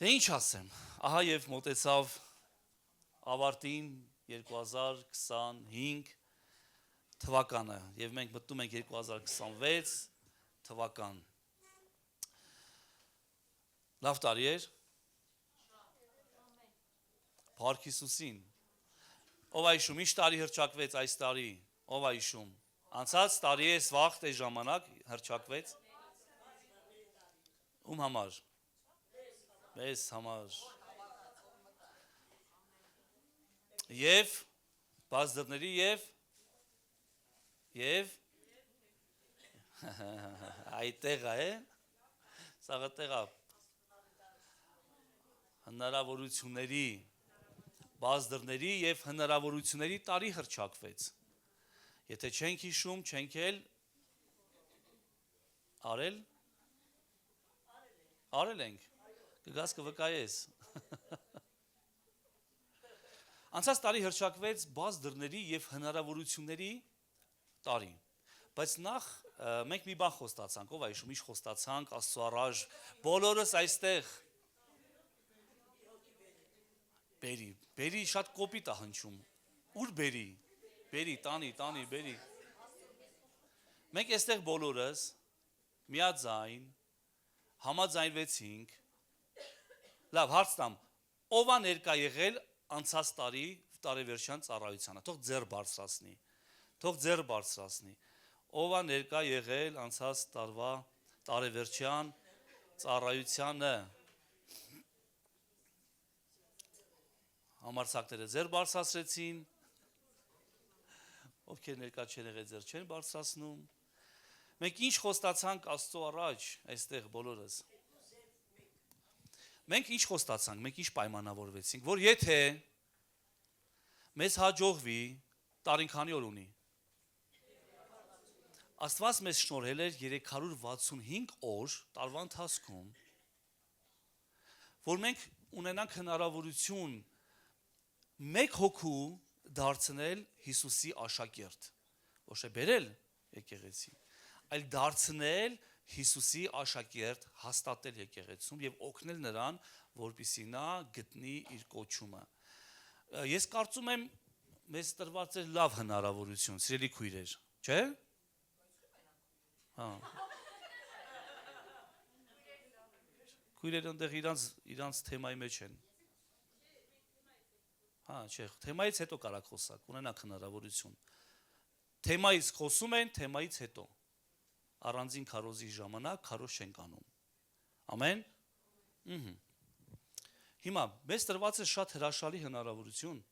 Դե ինչ ասեմ, ահա եւ մոտեցավ ավարտին 2025 թվականը եւ մենք մտնում ենք 2026 թվական։ Լավ տարի էր։ Փառք Հիսուսին։ Ով այշում ինչ տարի հրճակվեց այս տարի, ով այշում։ Անցած տարի է վաղ տե ժամանակ հրճակվեց։ Ում համար։ Մեզ համար։ Եվ բազդրների եւ այտեղա է, սաղը տեղա հնարավորությունների, բազդրների եւ հնարավորությունների տարի հրճակվեց։ Եթե չենք հիշում, չենք էլ արել ենք, կգաս կվկայես։ Անցած տարի հրճակվեց բազդրների եւ հնարավորությունների տարի։ Բայց նախ մենք մի բան խոստացանք, ով այշում ինչ խոստացանք Աստծո առաջ, բոլորս այստեղ բերի շատ կոպիտ է հնչում։ Ուր բերի, տանի, բերի։ Մենք այստեղ բոլորս միաձայն համաձայնվեցինք։ Լավ, հարց տամ, ով է ներկա եղել անցած տարի տարեվերջյան ծառայությանը, թող ձեռ բարձրացնի։ Ով է ներկա եղել անցած տարվա տարեվերջյան ծառայությանը։ Համարձակները ձեռ բարձրացրեցին, ովքեր ներկա չեն եղել ձեռ չեն բարձրացնում։ Մենք ինչ խոստացանք Աստծո առաջ այստեղ բոլորս։ Մենք ինչ խոստացանք, մենք ինչ պայմանավորվեցինք, որ եթե մեզ հաջողվի, տարին քանի օր ունի։ Աստված մեզ շնորհել էր 365 օր տարվա ընթացքում, որ մենք ունենանք հնարավորություն մեկ հոգու դարձնել Հիսուսի աշակերտ, ոչ թե բերել եկեղեցի, այլ դարձնել Հիսուսի աշակերտ, հաստատել եկեղեցում եւ օգնել նրան, որպեսզի նա գտնի իր կոչումը։ Ես կարծում եմ մեզ տրված էր լավ հնարավորություն, սիրելի քույրեր, չէ՞։ Հա։ Քույրերը այնտեղ իրանց թեմայի մեջ են։ Հա, չէ, թեմայից հետո կարակ խոսակ, ունենաք հնարավորություն։ Թեմայից խոսում են, թեմայից հետո։ Առանձին քարոզի ժամանակ քարոզ չենք անում։ Ամեն։ Հիմա մեզ տրված է շատ հրաշալի հնարավորություն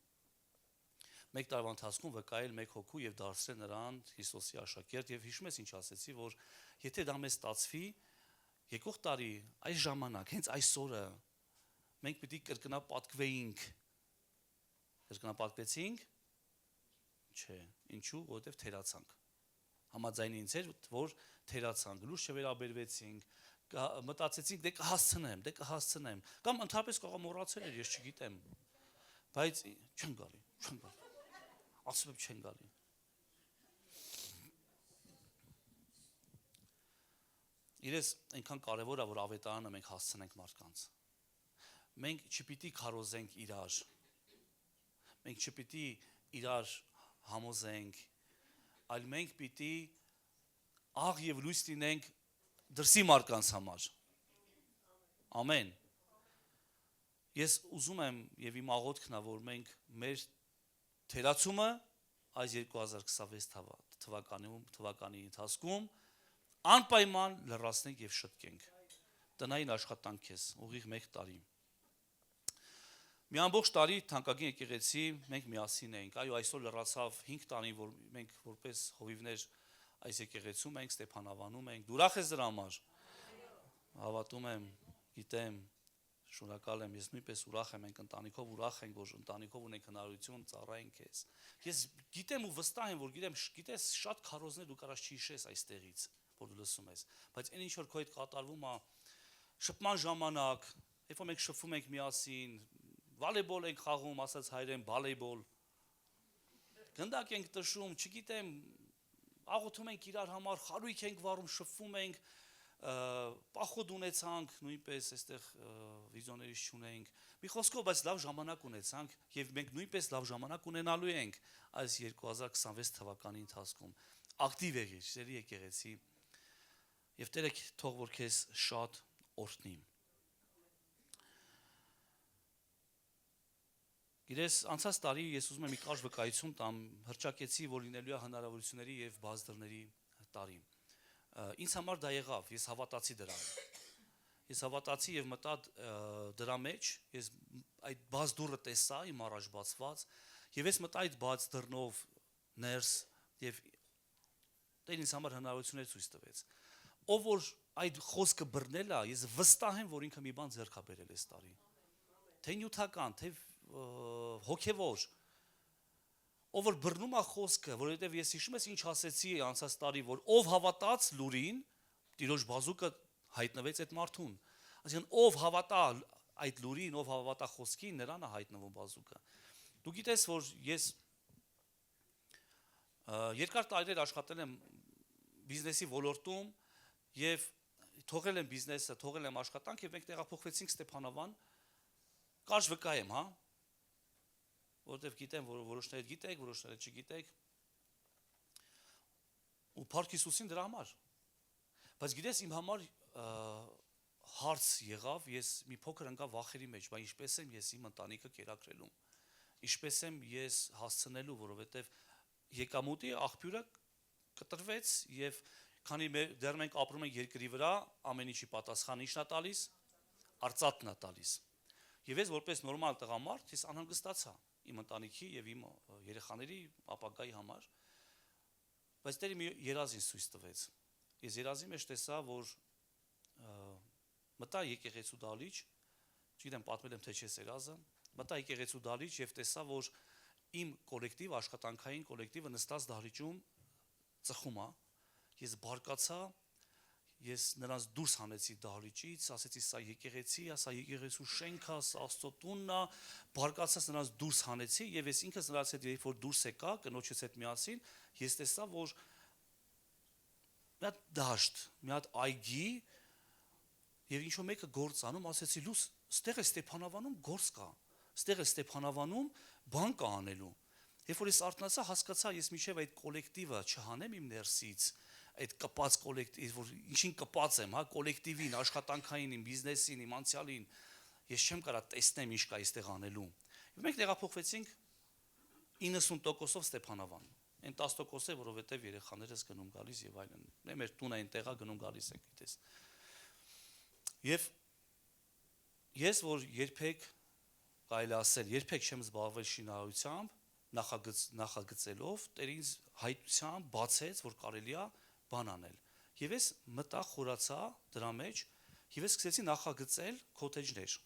մեկ տարվա ընթացքում վկայել մեկ հոգու եւ դարձնել նրան Հիսուսի աշակերտ եւ հիշում ես ինչ ասեցի, որ եթե դա մեզ ստացվի, եկող տարի այս ժամանակ, հենց այս օրը մենք պիտի կրկնապատկվեինք։ Կրկնապատկվեցինք։ Չէ, ինչու, որովհետեւ թերացանք։ Համաձայնի ինձ էր, որ թերացանք, լուրջ չվերաբերվեցինք, մտածեցինք դե կհասցնեմ, կամ ընդհանրապես կարող մոռացել էր, ես չգիտեմ, բայց չեն գալի, ասում եմ չեն գալի։ Իրես այնքան կարևոր է, որ ավետարանը մենք հասցնենք մարդկանց։ Մենք չպիտի քարոզենք իրար, մենք չպիտի իրար համոզենք, այլ մենք պիտի աղ եւ լույս լինենք դրսի մարդկանց համար։ Ամեն։ Ես ուզում եմ եւ իմ աղոթքն է, որ մենք մեր թերացումը այս 2026 թվականի ընթացքում անպայման լրացնենք եւ շտկենք։ Տնային աշխատանք քեզ, ուղիղ 1 տարի։ Մի ամբողջ տարի թանկագին եկեղեցի մենք միասին էինք։ Այո, այսօր լրացավ 5 տարի, որ մենք որպես հովիվներ այս եկեղեցում ենք, Ստեփանավանում ենք։ Դու ուրախ ես դրա համար։ Հավատում եմ, գիտեմ, շնորհակալ եմ, ես նույնպես ուրախ եմ, մենք ընտանիքով ուրախ ենք, որ ընտանիքով ունենք հնարավորություն ծառայենք քեզ։ Ես գիտեմ ու վստահ եմ, որ գիտես շատ քարոզներ դու կարաս չհիշես այստեղից, որ դու լսում ես, բայց այն ինչ որ քո հետ կատարվում է շփման ժամանակ, երբ որ մենք շփվում ենք միասին, վոլեյբոլ ենք խաղում, ասած հայերեն բալեյբոլ, գնդակ ենք տշում, չգիտեմ, աղոթում ենք իրար համար, խարույկ ենք վառում, շփվում ենք, պախոդ ունեցանք, նույնպես այստեղ վիզիոներից չունենք։ Մի խոսքով, բայց լավ ժամանակ ունեցանք եւ մենք նույնպես լավ ժամանակ ունենալու ենք այս 2026 թվականի ընթացքում։ Ակտիվ եղիր, սերի եկեղեցի, եւ Տերը թող որ քեզ շատ օրհնի։ Գիտես, անցած տարի ես ուզում եմ մի կարճ վկայություն տամ, հռչակեցի, որ լինելու է հնարավորությունների եւ բաց դռների տարի։ Ինձ համար դա եղավ, ես հավատացի դրան։ Ես հավատացի եւ մտա դրա մեջ, ես այդ բաց դուռը տեսա իմ առաջ բացված եւ ես մտա այդ բաց դռնով ներս եւ Տերն ինձ համար հնարավորություններ ցույց տվեց։ Ով որ այդ խոսքը բռնել է, ես վստահ եմ, որ ինքը մի բան ձեռք է բերել այս տարի։ Թե նյութական, թե հոգևոր, ով որ բռնում է խոսքը, որովհետև ես հիշում եմ ինչ ասեցի անցած տարի, որ ով հավատաց լուրին, Տիրոջ բազուկը հայտնվեց այդ մարդուն։ Այսինքն ով հավատա այդ լուրին, ով հավատա խոսքին, նրան է հայտնվում բազուկը։ Դու գիտես, որ ես երկար տարիներ աշխատել եմ բիզնեսի ոլորտում եւ թողել եմ բիզնեսը, թողել եմ աշխատանք եւ մենք տեղափոխվեցինք Ստեփանավան։ Կարճ վկայեմ, հա, որովհետև գիտեմ, որ որոշները գիտեք, որոշները չգիտեք։ Ու Փառք Հիսուսին դրա համար։ Բայց գիտես, իմ համար հարց եղավ, ես մի փոքր ընկա վախերի մեջ, բայց ինչպես եմ ես իմ ընտանիքը կերակրելու։ Ինչպես եմ ես հասցնելու, որովհետև եկամուտի աղբյուրը կտրվեց եւ քանի դեռ մենք ապրում ենք երկրի վրա, ամեն ինչի պատասխանը ի՞նչն է տալիս, արծաթն է տալիս։ Եվ ես որպես նորմալ տղամարդ ես անհանգստացա իմ ընտանիքի եւ իմ երեխաների ապագայի համար, բայց Տերը մի երազ ինձ ցույց տվեց։ Ես երազի մեջ տեսա, որ մտա եկեղեցու դահլիճ, չգիտեմ պատմել եմ թե չէ երազը, մտա եկեղեցու դահլիճ եւ տեսա, որ իմ կոլեկտիվ, աշխատանքային կոլեկտիվը նստած դահլիճում ծխում է, ես բարկացա, ես նրանց դուրս հանեցի դահլիճից, ասեցի սա եկեղեցի, սա եկեղեցու շենքա, սա Աստծո տունն է, բարկացած նրանց դուրս հանեցի եւ ես ինքս նրանց հետ երբ որ դուրս եկա, կնոջս հետ միասին, ես տեսա, որ մի հատ դաշտ, մի հատ այգի եւ ինչ-որ մեկը գործ անում, ասեցի լույս, ստեղ է Ստեփանավանում գործ կա, ստեղ է Ստեփանավանում բան կա անելու։ Երբ որ ես արթնացա, հասկացա, ես միջև այդ կոլեկտիվը չհանեմ իմ ներսից, այդ կպած կոլեկտիվ, որ ինչին կպած եմ, հա, կոլեկտիվին, աշխատանքային, իմ բիզնեսին, իմ անցյալին, ես չեմ կարա տեսնեմ ինչ կա այստեղ անելու։ Եվ մենք տեղափոխվեցինք 90%-ով Ստեփանավան։ Այն 10%-ը, որովհետև երեխաներս գնում գալիս եւ այլն։ Մեր տունը այնտեղա գնում գալիս ենք, գիտես։ Եվ ես որ երբեք կարելի ասել, երբեք չեմ զբաղվել շինարարությամբ, նախագծելով, Տերը ինձ հայտությամբ բացեց, որ կարելի է բան անել։ Եվ ես մտա խորացա դրա մեջ եւ ես սկսեցի նախագծել քոթեջներ։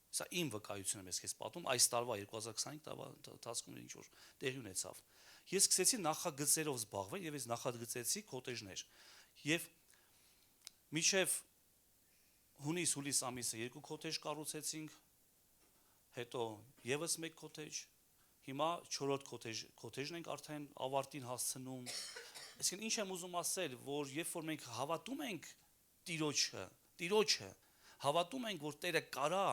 Սա իմ վկայությունն եմ ես քեզ պատում այս տարվա 2025 տարվա ընթացքում ինչ որ տեղի ունեցավ։ Ես սկսեցի նախագծերով զբաղվել եւ ես նախագծեցի քոթեջներ։ Եվ մինչեւ հունիս ամիսը 2 քոթեջ կառուցեցինք, հետո եւս 1 քոթեջ, հիմա 4-րդ քոթեջն ենք արդեն ավարտին հասցնում։ Այսինքն ինչ եմ ուզում ասել, որ երբ որ մենք հավատում ենք Տիրոջը, հավատում ենք, որ Տերը կարա,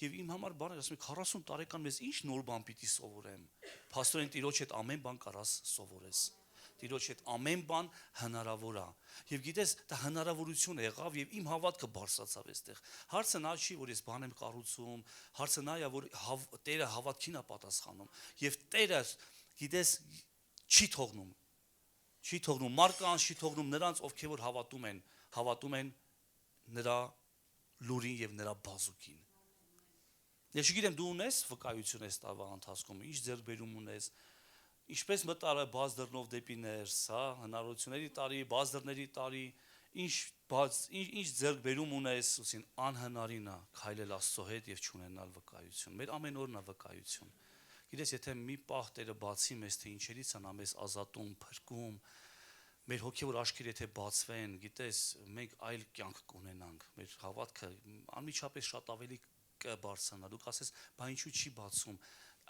եւ իմ համար բանը ասում եմ 40 տարեկան մեզ ինչ նոր բան պիտի սովորեմ։ Փաստորեն Տիրոջ հետ ամեն բան կարաս սովորես։ Տիրոջ հետ ամեն բան հնարավոր է։ Եվ գիտես, դա հնարավորություն եղավ եւ իմ հավատքը բարձրացավ այստեղ։ Հարցը նա չի, որ ես բան եմ կառուցում, հարցը նա է, որ Տերը հավատքին է պատասխանում։ Եվ Տերը, գիտես, չի թողնում մարդկանց, չի թողնում նրանց, ովքեր որ հավատում են նրա լուրին եւ նրա բազուկին։ Ես չգիտեմ դու ունես վկայություն այս տարվա ընթացքում, ինչ ձեռքբերում ունես, ինչպես մտարը բաց դռնով դեպի ներս, հա, հնարավորությունների տարի, բաց դռների տարի, ինչ ձեռքբերում ունես, ուսին անհնարին է քայլել Աստծո հետ եւ չունենալ վկայություն։ Մեր ամեն օրն է վկայություն։ Գիտես, եթե մի պահ Տերը բացի մեզ, թե ինչերից անա մեզ ազատում, փրկում, մեր հոգևոր աչքերը եթե բացվեն, գիտես, մենք այլ կյանք կունենանք։ Մեր հավատքը անմիջապես շատ ավելի կբարձրանա։ Դուք ասես, բա ինչու չի բացում։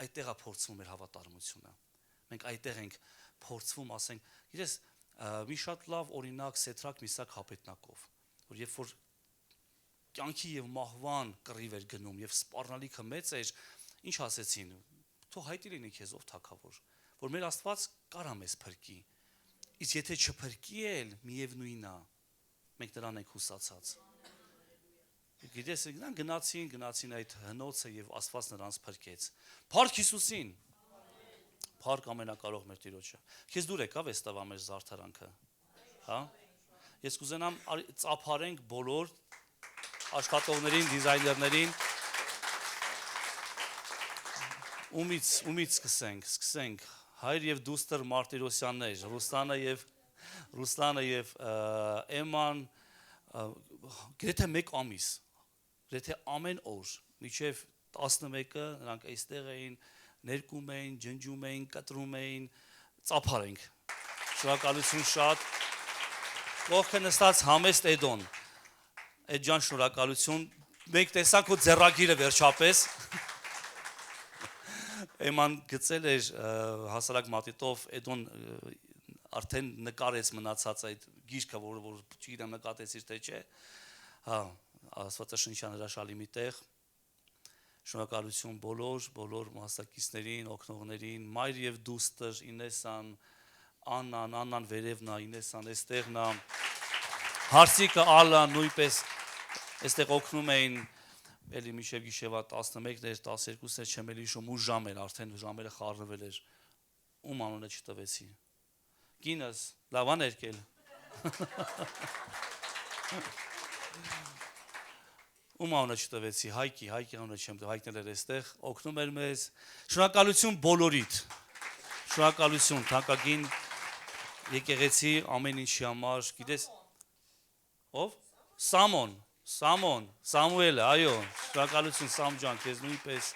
Այդտեղ է փորձվում մեր հավատարմությունը։ Մենք այդտեղ ենք փորձվում, ասենք, գիտես, մի շատ լավ օրինակ Սեդրակ Միսակ Հապետնակով, որ երբ որ կյանքի եւ մահվան կռիվ էր գնում եւ սպառնալիքը մեծ էր, ինչ ասեցին, թող հայտի լինի քեզ ով թագավոր, որ մեր Աստված կարա մեզ փրկի։ Իսկ եթե չփրկի էլ, միևնույնն է, մենք նրան ենք հուսացած։ Գիտես, գնացին այդ հնոցը եւ Աստված նրանց փրկեց։ Փառք Հիսուսին։ Փառք ամենակարող մեր Տիրոջը։ Քեզ դուր եկավ էստավ մեր զարդարանքը։ Հա։ Ես կուզենամ ծափարենք բոլոր աշխատողներին, դիզայներներին։ Ումից սկսենք։ Հայր եւ դուստր Մարտիրոսյաններ, Ռուսլանը եւ Էման, գրեթե 1 ամիս, գրեթե ամեն օր, մինչև 11-ը նրանք այստեղ էին, ներկում էին, ջնջում էին, կտրում էին, ծափար ենք։ Շնորհակալություն շատ։ Կողքը նստած Համեստ Էդոն։ Էդ ջան, շնորհակալություն։ Մենք տեսանք ու ձեռագիրը վերջապես։ Էման գծել էր հասարակ մատիտով, Էդոն արդեն նկարեց մնացած այդ գիրքը, որ չգիտեմ նկատեցիր թե չէ։ Հա, Աստվածաշնչյան հրաշալի մի տեղ։ Շնորհակալություն բոլոր մասնակիցներին, օգնողներին, մայր եւ դուստր, Ինեսան, Աննան վերևնա, Ինեսան էստեղնա, Հարսիկը, Ալան նույնպես էստեղ օգնում էին, էլի միշև գիշեվա 11-ներ, 12-ներ, չեմ էլի հիշում, ու ժամ էր, արդեն ժամերը խառնվել էր։ Ում անունը չտվեցի։ Գինս, լավան երկել։ Ում անունը չտվեցի, Հայկի անունը չեմ տվել, Հայկն էր այստեղ, օգնում էր մեզ։ Շնորհակալություն բոլորիդ։ Շնորհակալություն թանկագին եկեղեցի ամեն ինչի համար, գիտես։ Ով? Սամուելը, այո, շնորհակալություն Սամ ջան, քեզ նույնպես։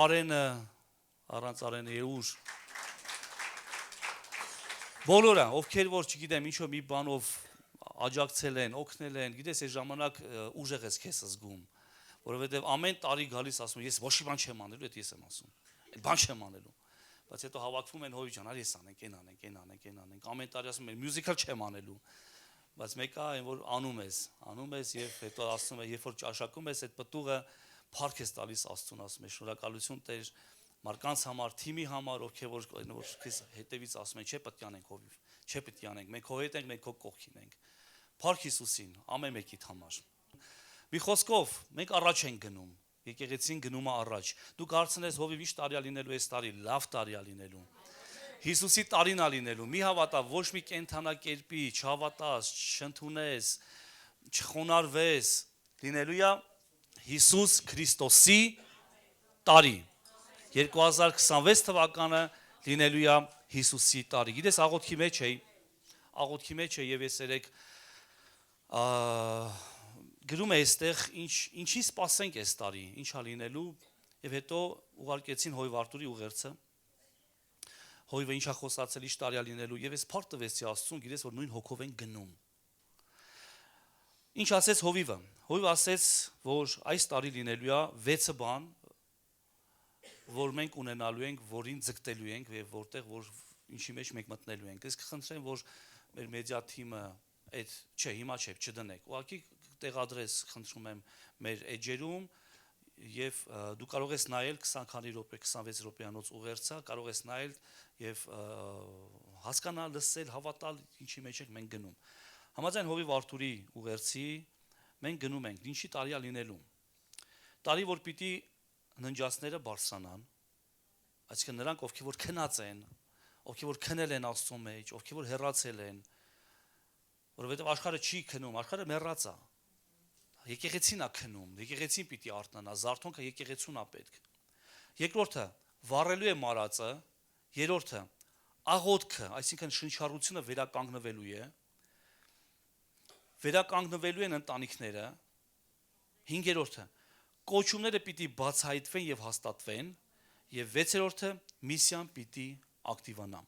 Արենը, առանց Արենը Եուր։ Բոլորը, ովքեր որ չգիտեմ, ինչ-որ մի բանով աջակցել են, օգնել են, գիտես, այս ժամանակ ուժեղ ես քեզ զգում, որովհետև ամեն տարի գալիս ասում ես ոչ մի բան չեմ անելու, այդ ես եմ ասում։ Այդ բան չեմ անելու։ Բայց հետո հավաքվում են հովի ջան, արի ես անենք, այն անենք։ Ամեն տարի ասում են մյուզիկալ չեմ անելու։ Բայց մեկը այն որ անում ես եւ հետո ասում է, երբ որ ճաշակում ես, այդ պտուղը փառք ես տալիս Աստծուն, ասում է շնորհակալություն Տեր մարդկանց համար, թիմի համար, ովքեր որ քեզ հետևից ասում են, չէ՞ պետք է անենք հովիվ, չէ՞ պետք է անենք, մենք քո հետ ենք, մենք քո կողքին ենք։ Փառք Հիսուսին, ամեն մեկիդ համար։ Մի խոսքով, մենք առաջ ենք գնում, եկեղեցին գնում է առաջ։ Դու կարծես հովիվ ինչ տարի է լինելու այս տարի, լավ տարի է լինելու։ Հիսուսի տարին է լինելու։ Մի հավատա, ոչ մի կենթանակերպի, չհավատաս, չընդունես, չխոնարհվես, լինելու է Հիսուս Քրիստոսի տարի։ 2026 թվականը լինելու է Հիսուսի տարի։ Գիտես, աղոթքի մեջ է եւ ես երեք գրում է այստեղ ինչի սպասենք այս տարի, ինչ է լինելու եւ հետո ուղարկեցին Հոյվ Արտուրի ուղերձը։ Հոյվը ինչա խոսացել, ինչ տարի է լինելու եւ ես փառք տվեցի Աստծուն, գիտես որ նույն հոգով են գնում։ Ինչ ասեց Հովիվը։ Հովիվը ասեց, որ այս տարի լինելու է 6 բան, որ մենք ունենալու ենք, որին ձգտելու ենք եւ որտեղ որ ինչի մեջ մենք մտնելու ենք։ Ես կխնդրեմ, որ մեր մեդիա թիմը այդ չէ, հիմա չէ, չդնեք։ Ուղղակի տեղադրես, խնդրում եմ, մեր էջերում եւ դու կարող ես նայել 20 քանի րոպե, 26 րոպեանոց ուղերձա, կարող ես նայել եւ հասկանալ, լսել, հավատալ ինչի մեջ ենք մենք գնում։ Համաձայն Հովիվ Արտուրի ուղերձի մենք գնում ենք, ինչի տարի է լինելու։ Տարի, որ պիտի ննջածները բարձրանան, այսինքն նրանք, ովքեր որ քնած են, ովքեր որ քնել են Աստծո մեջ, ովքեր որ հեռացել են, որովհետև աշխարհը չի քնում, աշխարհը մեռած է։ Եկեղեցին է քնում, եկեղեցին պիտի արթնանա, զարթոնքը եկեղեցուն է պետք։ Երկրորդը վառելու է մարածը, երրորդը աղոթքը, այսինքն շնչառությունը վերականգնվելու է, վերականգնվելու են ընտանիքները, հինգերորդը կոչումները պիտի բացահայտվեն եւ հաստատվեն, եւ վեցերորդը միսիան պիտի ակտիվանա։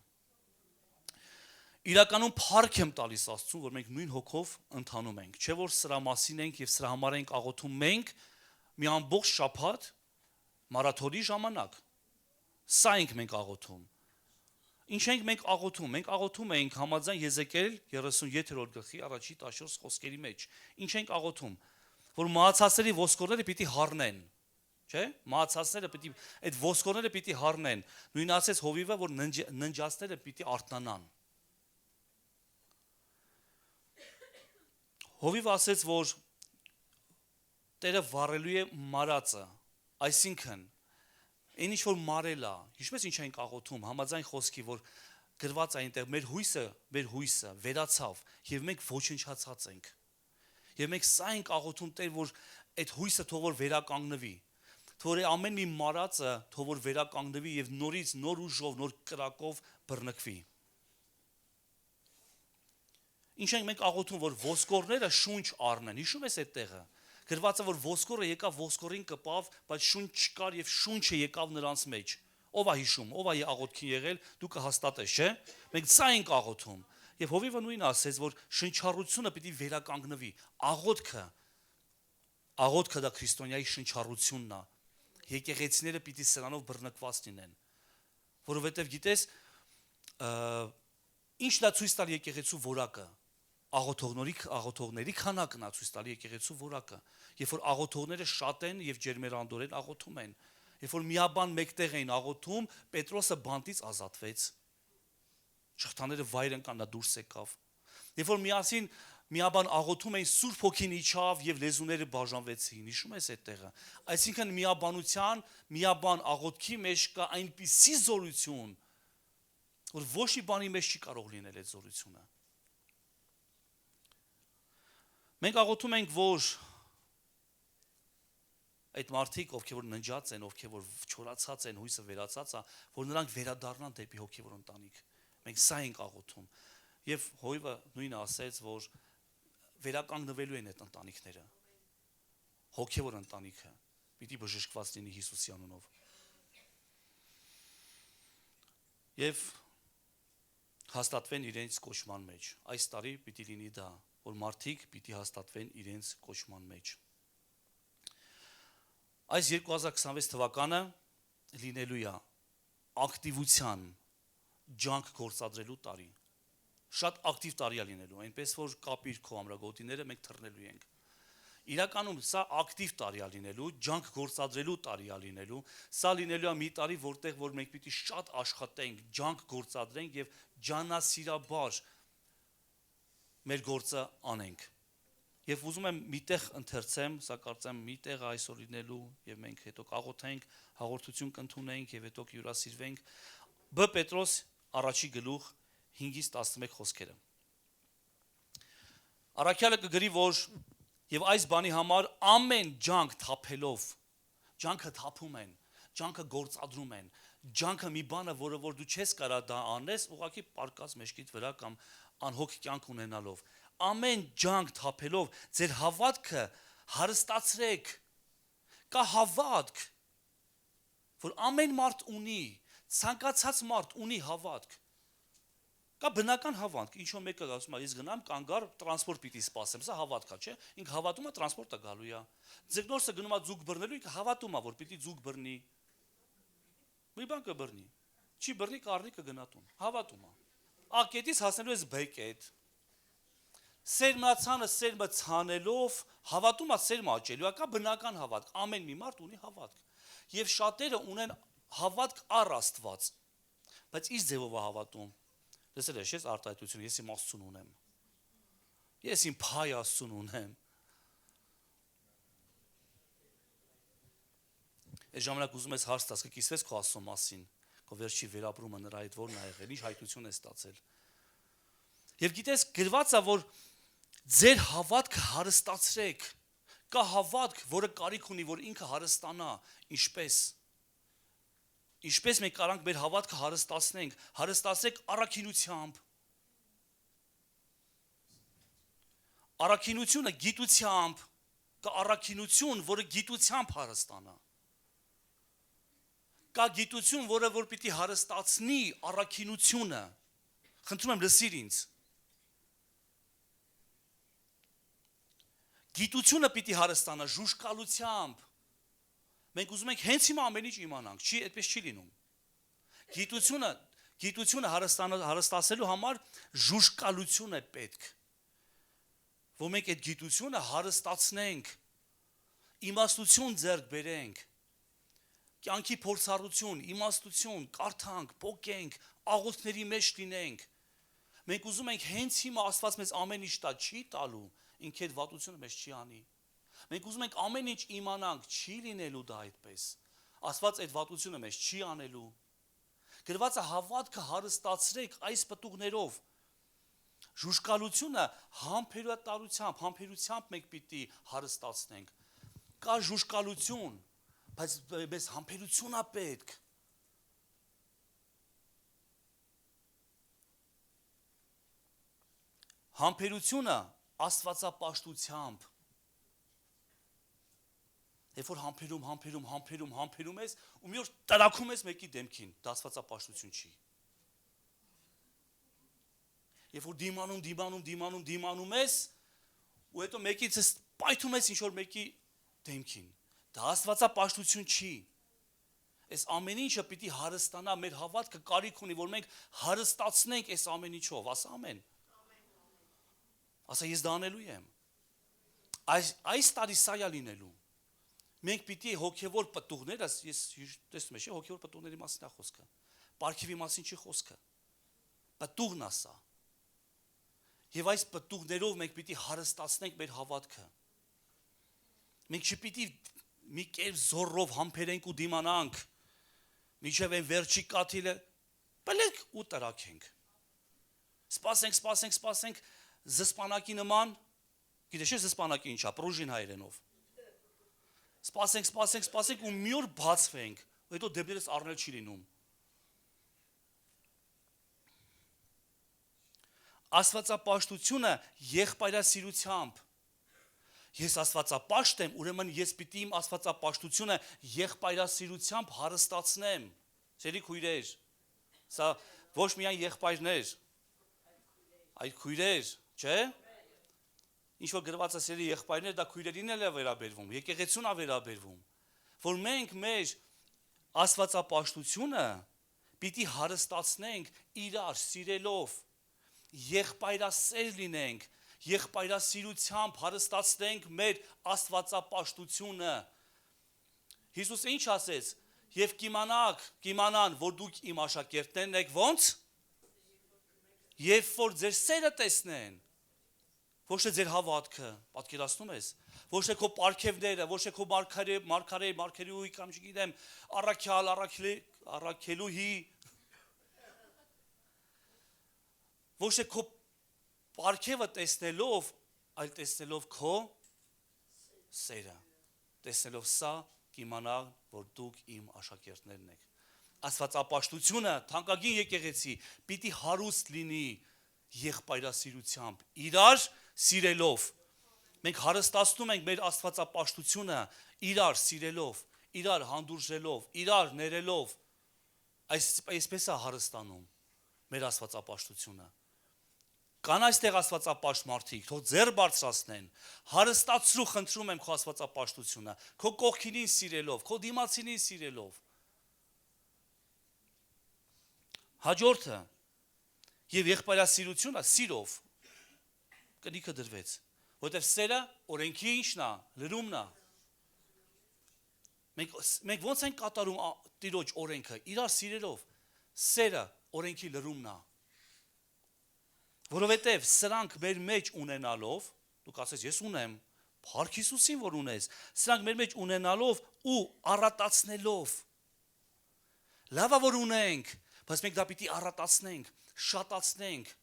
Իրականում փառք եմ տալիս Աստծուն, որ մենք նույն հոգով ընթանում ենք, չէ որ սրա մասին ենք եւ սրա համար ենք աղոթում մենք մի ամբողջ շաբաթ մարաթոնի ժամանակ։ Սա ենք մենք աղոթում։ Ինչ ենք մենք աղոթում։ Մենք աղոթում ենք համաձայն Եզեկիել 37-րդ գլխի 1-4 խոսքերի մեջ։ Ինչ ենք աղոթում։ որ մահացածների ոսկորները պիտի հառնեն, չէ՞։ Մահացածները պիտի այդ ոսկորները պիտի հառնեն։ Նույն ասես հովիվը, որ ննջածները պիտի արթնանան։ Հովիվը ասեց, որ Տերը վառելու է մարածը, այսինքն այն ինչ որ մարել է, ինչպես ինչ ենք աղոթում, համաձայն խոսքի, որ գրված է այնտեղ, մեր հույսը վերացավ եւ մենք ոչնչացած ենք։ Եվ մենք սա ենք աղոթում Տեր, որ այդ հույսը թող որ վերականգնվի, թող ամեն մի մարածը թող որ վերականգնվի եւ նորից նոր ուժով, նոր կրակով բռնկվի։ Ինչ ենք մենք աղոթում, որ ոսկորները շունչ առնեն, հիշում ես այդ տեղը։ Գրված է, որ ոսկորը եկավ ոսկորին կպավ, բայց շունչ չկար եւ շունչը եկավ նրանց մեջ։ Ով է հիշում, ով է աղոթքին եղել, դու կհաստատես, չէ՞։ Մենք սա ենք աղոթում։ Եվ Հովիվը նույնը ասեց, որ շնչառությունը պիտի վերականգնվի։ Աղոթքը դա քրիստոնյայի շնչառությունն է։ Եկեղեցիները պիտի սրանով բռնկված լինեն։ Որովհետև գիտես, ինչն է ցույց տալ եկեղեցու որակը։ Աղոթողների քանակն է ցույց տալի եկեղեցու որակը։ Երբ որ աղոթողները շատ են եւ ջերմերանդորեն աղոթում են, երբ որ միաբան մեկտեղ էին աղոթում, Պետրոսը բանտից ազատվեց։ Շղթաները վայր ընկան, նա դուրս եկավ։ Երբ որ միաբան աղոթում էին, Սուրբ Հոգին իջավ եւ լեզուները բաժանվեցին, հիշում ես այդ տեղը։ Այսինքն միաբան աղոթքի մեջ կա այնպիսի զորություն, որ ոչ մի բանի մեջ չի կարող լինել այդ զորությունը։ Մենք աղոթում ենք, որ այդ մարդիկ, ովքեր որ ննջած են, ովքեր որ չորացած են, հույսը վերացած է, որ նրանք վերադառնան դեպի հոգևոր ընտանիք։ Մենք սա ենք աղոթում։ Եվ Հովիվը նույնը ասեց, որ վերականգնվելու են այդ ընտանիքները։ Հոգևոր ընտանիքը պիտի բժշկված լինի Հիսուսի անունով։ Եվ հաստատվեն իրենց կոչման մեջ։ Այս տարի պիտի լինի դա, որ մարդիկ պիտի հաստատվեն իրենց կոչման մեջ։ Այս 2026 թվականը լինելու է ակտիվության ջանք գործադրելու տարի։ Շատ ակտիվ տարի է լինելու, այնպես որ կապիր քո ամրագոտիները, մենք թռնելու ենք։ Իրականում սա ակտիվ տարի է լինելու, ջանք գործադրելու տարի է լինելու, սա լինելու է մի տարի, որտեղ որ մենք պիտի շատ աշխատենք, ջանք գործադրենք եւ ջանասիրաբար մեր գործը անենք։ Եվ ուզում եմ միտեղ ընթերցեմ, սա կարծեմ միտեղ այսօր լինելու եւ մենք հետո կաղոթենք, հաղորդություն կընդունենք եւ հետո կյուրասիրվենք։ Բ Պետրոս առաջի գլուխ 5-ից 11 խոսքերը։ Առաքյալը կգրի, որ եւ այս բանի համար ամեն ջանք թափելով, ջանքը թափում են, ջանքը գործադրում են, ջանքը մի բանը, որը որ դու չես կարա դա անես, ուղղակի պարկած մեջքիդ վրա կամ անհոգ կյանք ունենալով, ամեն ջանք թափելով ձեր հավատքը հարստացրեք։ Կա հավատք, որ ամեն մարդ ունի, ցանկացած մարդ ունի հավատք։ Կա բնական հավատք, ինչ որ մեկը ասում է, ես գնամ կանգար տրանսպորտ պիտի սպասեմ, սա հավատք է, չէ՞։ Ինքը հավատում է տրանսպորտը գալու է։ Ձկնորսը գնում է ձուկ բռնելու, ինքը հավատում է, որ պիտի ձուկ բռնի։ Մի բան կբռնի։ Չի բռնի, կառնի կգնա տուն։ Հավատում է։ Ակետից հասնելու ես բեկետ։ Սերմացանը սերմը ցանելով հավատում է սերմը աճելու, ակա բնական հավատք, ամեն մի մարդ ունի հավատք։ Եվ շատերը ունեն հավատք առ Աստված, բայց ինչ ձևով է հավատում։ Լսել ես արտահայտությունը, ես իմ Աստծուն ունեմ։ Ես իմ փայ Աստծուն ունեմ։ Այս ժամանակ ուզում ես հարց տաս, կիսվես քո Աստծո մասին, քո վերջի վերապրումը նրա հետ որն ա եղել, ինչ հայտություն ես ստացել։ Եվ գիտես, գրված է, որ ձեր հավատքը հարստացրեք։ Կա հավատք, որը կարիք ունի, որ ինքը հարստանա, ինչպես մենք կարանք մեր հավատքը հարստացրեք առաքինությամբ։ Առաքինությունը գիտությամբ, կա առաքինություն, որը գիտությամբ հարստանա։ Կա գիտություն, որը որ պիտի հարստացնի առաքինությունը։ Խնդրում եմ լսիր ինձ։ Գիտությունը պիտի հարստանա ժուժկալությամբ։ Մենք ուզում ենք հենց հիմա ամեն ինչ իմանանք, այդպես չի լինում։ Գիտությունը հարստացնելու համար ժուժկալություն է պետք։ Որ մենք այդ գիտությունը հարստացնենք իմաստություն ձեռք բերենք, կյանքի փորձառություն, իմաստություն, կարդանք, փոկենք, աղոթքների մեջ լինենք։ Մենք ուզում ենք հենց հիմա Աստված մեզ ամեն ինչ տա, չի տալու, ինքը այդ վատությունը մեզ չի անի։ Մենք ուզում ենք ամեն ինչ իմանանք, չի լինելու դա այդպես։ Աստված այդ վատությունը մեզ չի անելու։ Գրված է հավատքը հարստացրեք այս պտուղներով։ Ժուժկալությունը համբերությամբ մենք պիտի հարստացնենք։ Կա ժուժկալություն, բայց մեզ համբերություն է պետք։ Համբերությունը աստվածապաշտությամբ։ Երբ որ համբերում ես, ու մի օր տրակում ես մեկի դեմքին, դա աստվածապաշտություն չի։ Երբ որ դիմանում ես, ու հետո մեկից պայթում ես ինչ-որ մեկի դեմքին, դա աստվածապաշտություն չի։ Այս ամեն ինչը պիտի հարստանա, մեր հավատքը կարիք ունի, որ մենք հարստացնենք այս ամեն ինչով, ասա ամեն։ Ասա ես դա անելու եմ։ Այս տարի սա է լինելու։ Մենք պիտի հոգևոր պտուղներ, ես տեսնում եմ, հոգևոր պտուղների մասին է խոսքը։ Պարգևի մասին չի խոսքը։ Պտուղն է սա։ Եվ այս պտուղներով մենք պիտի հարստացնենք մեր հավատքը։ Մենք չպիտի մի կերպ զորով համբերենք ու դիմանանք, մինչև այն վերջի կաթիլը բլեք ու տրակենք։ Սպասենք, զսպանակի նման, գիտես չէ զսպանակի ինչա, պրուժին հայերենով։ Սպասենք ու մի օր բացվենք, ու հետո դեպներս առնել չի լինում։ Աստվածապաշտությունը եղբայրասիրությամբ։ Ես աստվածապաշտ եմ, ուրեմն ես պիտի իմ աստվածապաշտությունը եղբայրասիրությամբ հարստացնեմ։ Սերի քույրեր, սա ոչ միայն եղբայրներ, այլ քույրեր, չէ՞։ Ինչ որ գրված է սերի եղբայրներ, դա քույրերին էլ է վերաբերվում, եկեղեցուն է վերաբերվում, որ մենք մեր աստվածապաշտությունը պիտի հարստացնենք իրար սիրելով, եղբայրասեր լինենք, եղբայրասիրությամբ հարստացնենք մեր աստվածապաշտությունը։ Հիսուսը ինչ ասեց. «Եվ կիմանան, որ դուք իմ աշակերտներն եք, ո՞նց։ Երբ որ ձեր սերը տեսնեն», ոչ թե ձեր հավատքը, պատկերացնում ես, ոչ թե քո պարգևները, ոչ թե քո մարգարեի կամ չգիտեմ, առաքելուհի, ոչ թե քո պարգևը տեսնելով, այլ տեսնելով քո սերը, տեսնելով սա կիմանա, որ դուք իմ աշակերտներն եք։ Աստվածապաշտությունը, թանկագին եկեղեցի, պիտի հարուստ լինի եղբայրասիրությամբ, իրար սիրելով։ Մենք հարստացնում ենք մեր աստվածապաշտությունը իրար սիրելով, իրար հանդուրժելով, իրար ներելով։ Այսպես է հարստանում մեր աստվածապաշտությունը։ Կան այստեղ աստվածապաշտ մարդիկ, թող ձեռ բարձրացնեն, հարստացրու խնդրում եմ քո աստվածապաշտությունը, քո կողքինին սիրելով, քո դիմացինին սիրելով։ Հաջորդը եւ եղբայրասիրությունը սիրով կնիքը դրվեց, որովհետեւ սերը օրենքի ինչն է, լրումն է։ Մենք ոնց ենք կատարում Տիրոջ օրենքը, իրար սիրելով, սերը օրենքի լրումն է։ Որովհետև սրանք մեր մեջ ունենալով, դուք ասես ես ունեմ, Փառք Հիսուսին որ ունես, սրանք մեր մեջ ունենալով ու առատացնելով։ Լավա որ ունենք, բայց մենք դա պիտի առատացնենք, շատացնենք։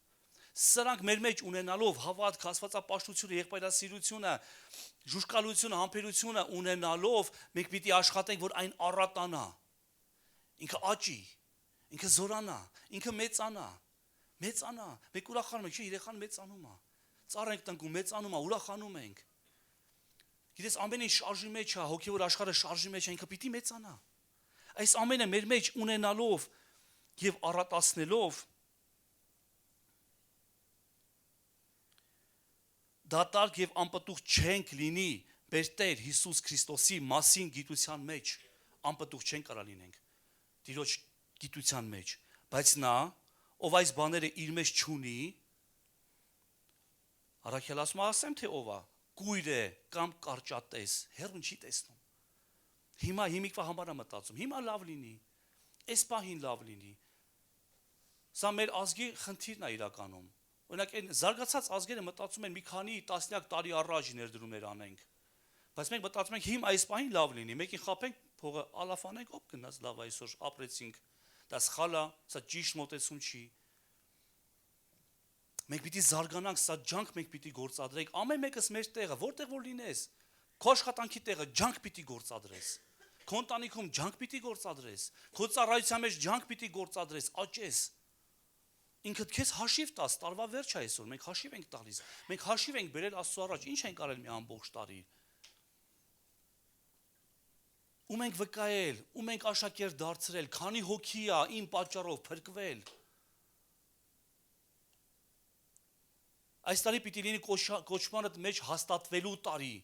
Սրանք մեր մեջ ունենալով հավատք, աստվածապաշտությունը, եղբայրասիրությունը, ժուժկալությունը, համբերությունը ունենալով, մենք պիտի աշխատենք, որ այն առատանա։ Ինքը աճի, ինքը զորանա, ինքը մեծանա։ Մենք ուրախանում ենք, չէ, երեխան մեծանում է։ Ծառ ենք տնկում, մեծանում է, ուրախանում ենք։ Գիտես, ամեն ինչ շարժի մեջ է, հոգևոր աշխարհը շարժի մեջ է, ինքը պիտի մեծանա։ Այս ամենը մեր մեջ ունենալով եւ առատացնելով դատարկ եւ անպտուղ չենք լինի մեր Տեր Հիսուս Քրիստոսի մասին գիտության մեջ, անպտուղ չենք կարա լինենք Տիրոջ գիտության մեջ, բայց նա, ով այս բաները իր մեջ չունի, առաքել ասում ասեմ թե ով է, կույր է կամ կարճատես, հերուն չի տեսնում։ Հիմիկվա համար եմ մտածում, հիմա լավ լինի, այս պահին լավ լինի։ Սա մեր ազգի խնդիրն է իրականում։ Օրինակ այն զարգացած ազգերը մտածում են մի քանի տասնյակ տարի առաջ ներդրումներ անենք։ Բայց մենք մտածում ենք հիմա այս պահին լավ լինի, մեկին խափենք, փողը ալաֆանենք, օպ գնաց լավ այսօր ապրեցինք։ Դա սխալ է, սա ճիշտ մոտեցում չի։ Մենք պիտի զարգանանք, սա ջանք մենք պիտի գործադրենք, ամեն մեկս մեր տեղը, որտեղ որ լինես, քո աշխատանքի տեղը ջանք պիտի գործադրես, քո ընտանիքում ջանք պիտի գործադրես, քո ծառայության մեջ ջանք պիտի գործադրես, աճես։ Ինքդ քեզ հաշիվ տաս, տարվա վերջ է այսօր, մենք հաշիվ ենք տալիս, մենք հաշիվ ենք բերել Աստծո առաջ, ինչ ենք արել մի ամբողջ տարի։ Ում ենք վկայել, ում ենք աշակերտ դարձրել, քանի հոգի է իմ պատճառով փրկվել։ Այս տարի պիտի լինի կոչմանդ մեջ հաստատվելու տարի։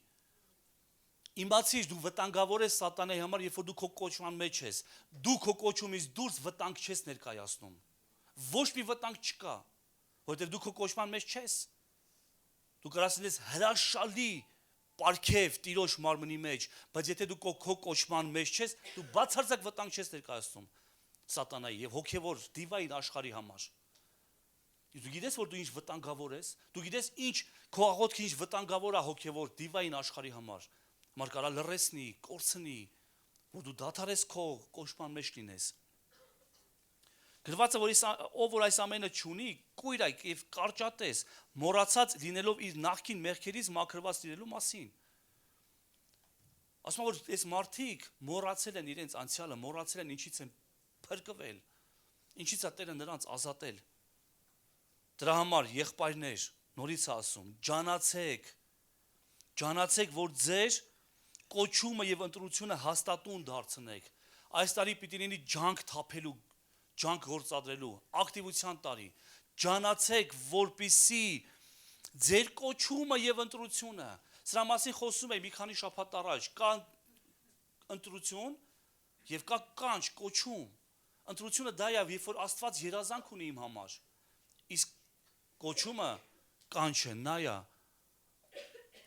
Իմացիր, դու վտանգավոր ես սատանայի համար, երբ որ դու քո կոչման մեջ ես, դու քո կոչումից դուրս վտանգ չես ներկայացնում։ Ոչ մի վտանգ չկա, որովհետև դու քո կոչման մեջ չես։ Դու կարաս լինես հրաշալի պարգև Տիրոջ մարմնի մեջ, բայց եթե դու քո կոչման մեջ չես, դու բացարձակ վտանգ չես ներկայացնում սատանայի եւ հոգեվոր դիվային աշխարհի համար։ Դու գիտես, որ դու ինչ վտանգավոր ես, դու գիտես ինչ քո աղոթքը ինչ վտանգավոր է հոգեվոր դիվային աշխարհի համար։ Համար կարա լռեցնի, կորցնի, որ դու դադարես քո կոչման մեջ լինես։ Գրված է, որ ով որ այս ամենը չունի, կույր այ եւ կարճատես, մոռացած լինելով իր նախկին մեղքերից մաքրված լինելու մասին։ Ասում որ այս մարդիկ մոռացել են իրենց անցյալը, մոռացել են ինչից են փրկվել, ինչից է Տերը նրանց ազատել։ Դրա համար եղբայրներ, նորից ասում, ջանացեք, որ ձեր կոչումը եւ ընտրությունը հաստատուն դարձնեք։ Այս տարի պիտի լինի ջանք թափելու, ջանք գործադրելու, ակտիվության տարի։ Ջանացեք, որպիսի ձեր կոչումը եւ ընտրությունը, սրա մասին խոսում եմ մի քանի շաբաթ առաջ, կա ընտրություն եւ կա կանչ, կոչում։ Ընտրությունը դա է, երբ որ Աստված երազանք ունի իմ համար։ Իսկ կոչումը կանչ է, նա է,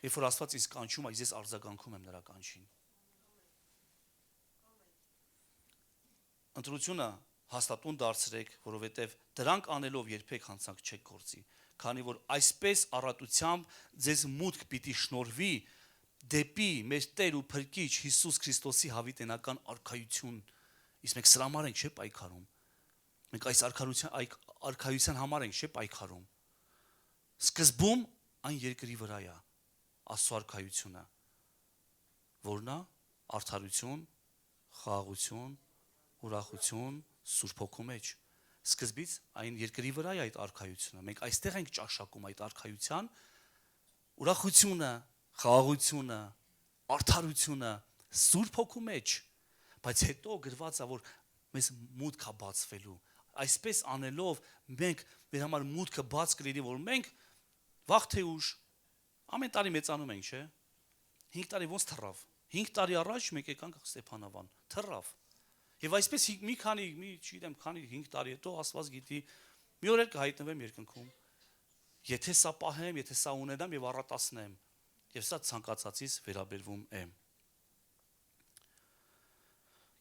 երբ որ Աստված ինձ կանչում է, ես արձագանքում եմ նրա կանչին։ Ընտրությունը հաստատուն դարձրեք, որովհետև դրանք անելով երբեք հանցանք չեք գործի, քանի որ այսպես առատությամբ ձեզ մուտք պիտի շնորհվի դեպի մեր Տեր ու Փրկիչ Հիսուս Քրիստոսի հավիտենական արքայություն։ Իսկ մենք սրա համար ենք չէ պայքարում։ Մենք այս արքայության համար ենք չէ պայքարում։ Սկզբում այն երկրի վրա է Աստծո արքայությունը, որն է արդարություն, խաղաղություն, ուրախություն Սուրբ Հոգու մեջ։ Սկզբից այն երկրի վրա է այդ արքայությունը։ Մենք այստեղ ենք ճաշակում այդ արքայության ուրախությունը, խաղաղությունը, արդարությունը Սուրբ Հոգու մեջ, բայց հետո գրված է, որ մեզ մուտք է բացվելու։ Այսպես անելով մենք մեր համար մուտքը բաց կլինի, որ մենք վաղ թե ուշ ամեն տարի մեծանում ենք, չէ՞։ 5 տարի ոնց թռավ։ 5 տարի առաջ մենք եկանք Ստեփանավան, թռավ։ Եվ այսպես չգիտեմ, քանի 5 տարի հետո Աստված գիտի, մի օր էլ կհայտնվեմ երկնքում։ Եթե սա պահեմ, եթե սա ունենամ եւ առատացնեմ, եւ սա ցանկացածից վերաբերվում եմ։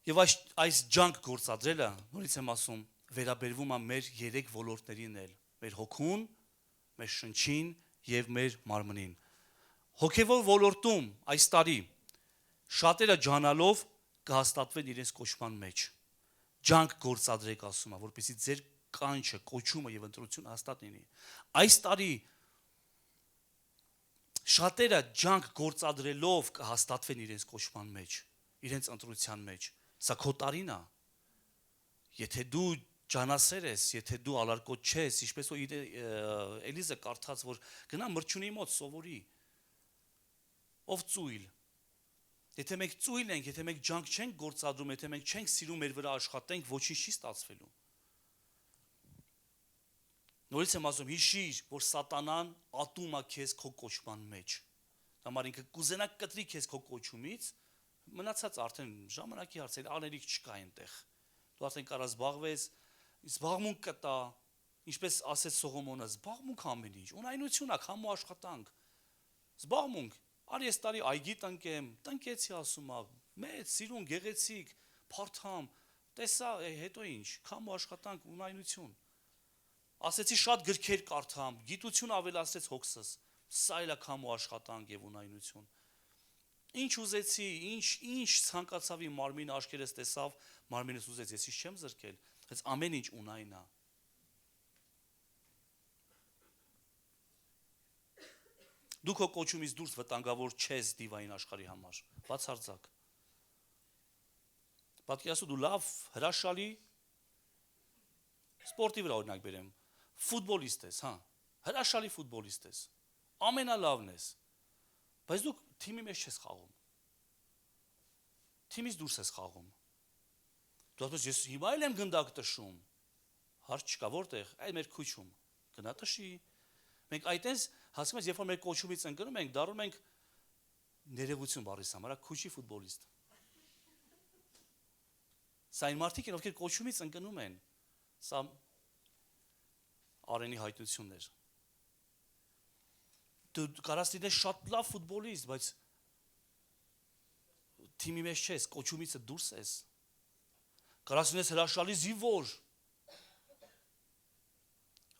Եվ այս ջանք գործադրելը, նորից եմ ասում, վերաբերվում է մեր 3 ոլորտներին էլ՝ մեր հոգուն, մեր շնչին եւ մեր մարմնին։ Հոգեվոր ոլորտում այս տարի շատերը ջանալով կհաստատվեն իրենց կոչման մեջ։ Ջանք գործադրեք, ասում է, որպեսզի ձեր կանչը, կոչումը եւ ընտրությունը հաստատ լինի։ Այս տարի շատերը ջանք գործադրելով կհաստատվեն իրենց կոչման մեջ, իրենց ընտրության մեջ։ Սա քո տարին է։ Եթե դու ջանասեր ես, եթե դու ալարկոտ չես, ինչպես որ Էլիզը կարդաց, որ գնա մրջունի մոտ սովորի, ով ծույլ։ Եթե մենք ծույլ ենք, եթե մենք ջանք չենք գործադրում, եթե մենք չենք սիրում մեր վրա աշխատենք, ոչինչ չի ստացվելու։ Նորից եմ ասում, հիշիր, որ սատանան ատում է քեզ քո կոչման մեջ։ Համար ինքը կուզենա կտրի քեզ քո կոչումից, մնացած արդեն ժամանակի հարց է, անելիք չկա այնտեղ։ Դու արդեն կարա զբաղվես, զբաղմունք կտա, ինչպես ասեց Սողոմոնը, զբաղմունք ամեն ինչ, ունայնություն է, քամու աշխատանք։ Զբաղմունք, արի ես տարի այգի տնկեմ, տնկեցի ասում ա, մեծ, սիրուն, գեղեցիկ, փարթամ, տեսա, հետո ինչ, քամ ու աշխատանք, ունայնություն։ Ասեցի շատ գրքեր կարդամ, գիտություն ավելացրեց հոգսս, սա էլ է քամ ու աշխատանք եւ ունայնություն։ Ինչ ուզեցի, ինչ ցանկացավ իմ մարմինը աչքերս տեսավ, մարմինս ուզեց, ես ինչ չեմ զրկել, հենց ամեն ինչ ունայն է։ Դու քո կոչումից դուրս վտանգավոր չես դիվային աշխարհի համար, բացարձակ։ Պատկերացու դու լավ, հրաշալի սպորտի վրա օրինակ բերեմ, ֆուտբոլիստ ես, հա, հրաշալի ֆուտբոլիստ ես, ամենալավն ես, բայց դու թիմի մեջ չես խաղում։ Թիմից դուրս ես խաղում։ Դու ասես ես հիմա էլ եմ գնդակ տշում։ Հարց չկա, որտեղ, այ մեր քուչում։ Գնա տշի։ Մենք այդտենց հասկանում ես, երբ որ մեր կոչումից ընկնում ենք, դառնում ենք ներողություն բառի համար, քուչի ֆուտբոլիստ։ Սա այն մարդիկ են, ովքեր կոչումից ընկնում են։ Սա Արենի հայտնությունն էր։ Դու կարաս լինես շատ լավ ֆուտբոլիստ, բայց թիմի մեջ չես, կոչումիցը դուրս ես։ Կարաս լինես հրաշալի զինվոր,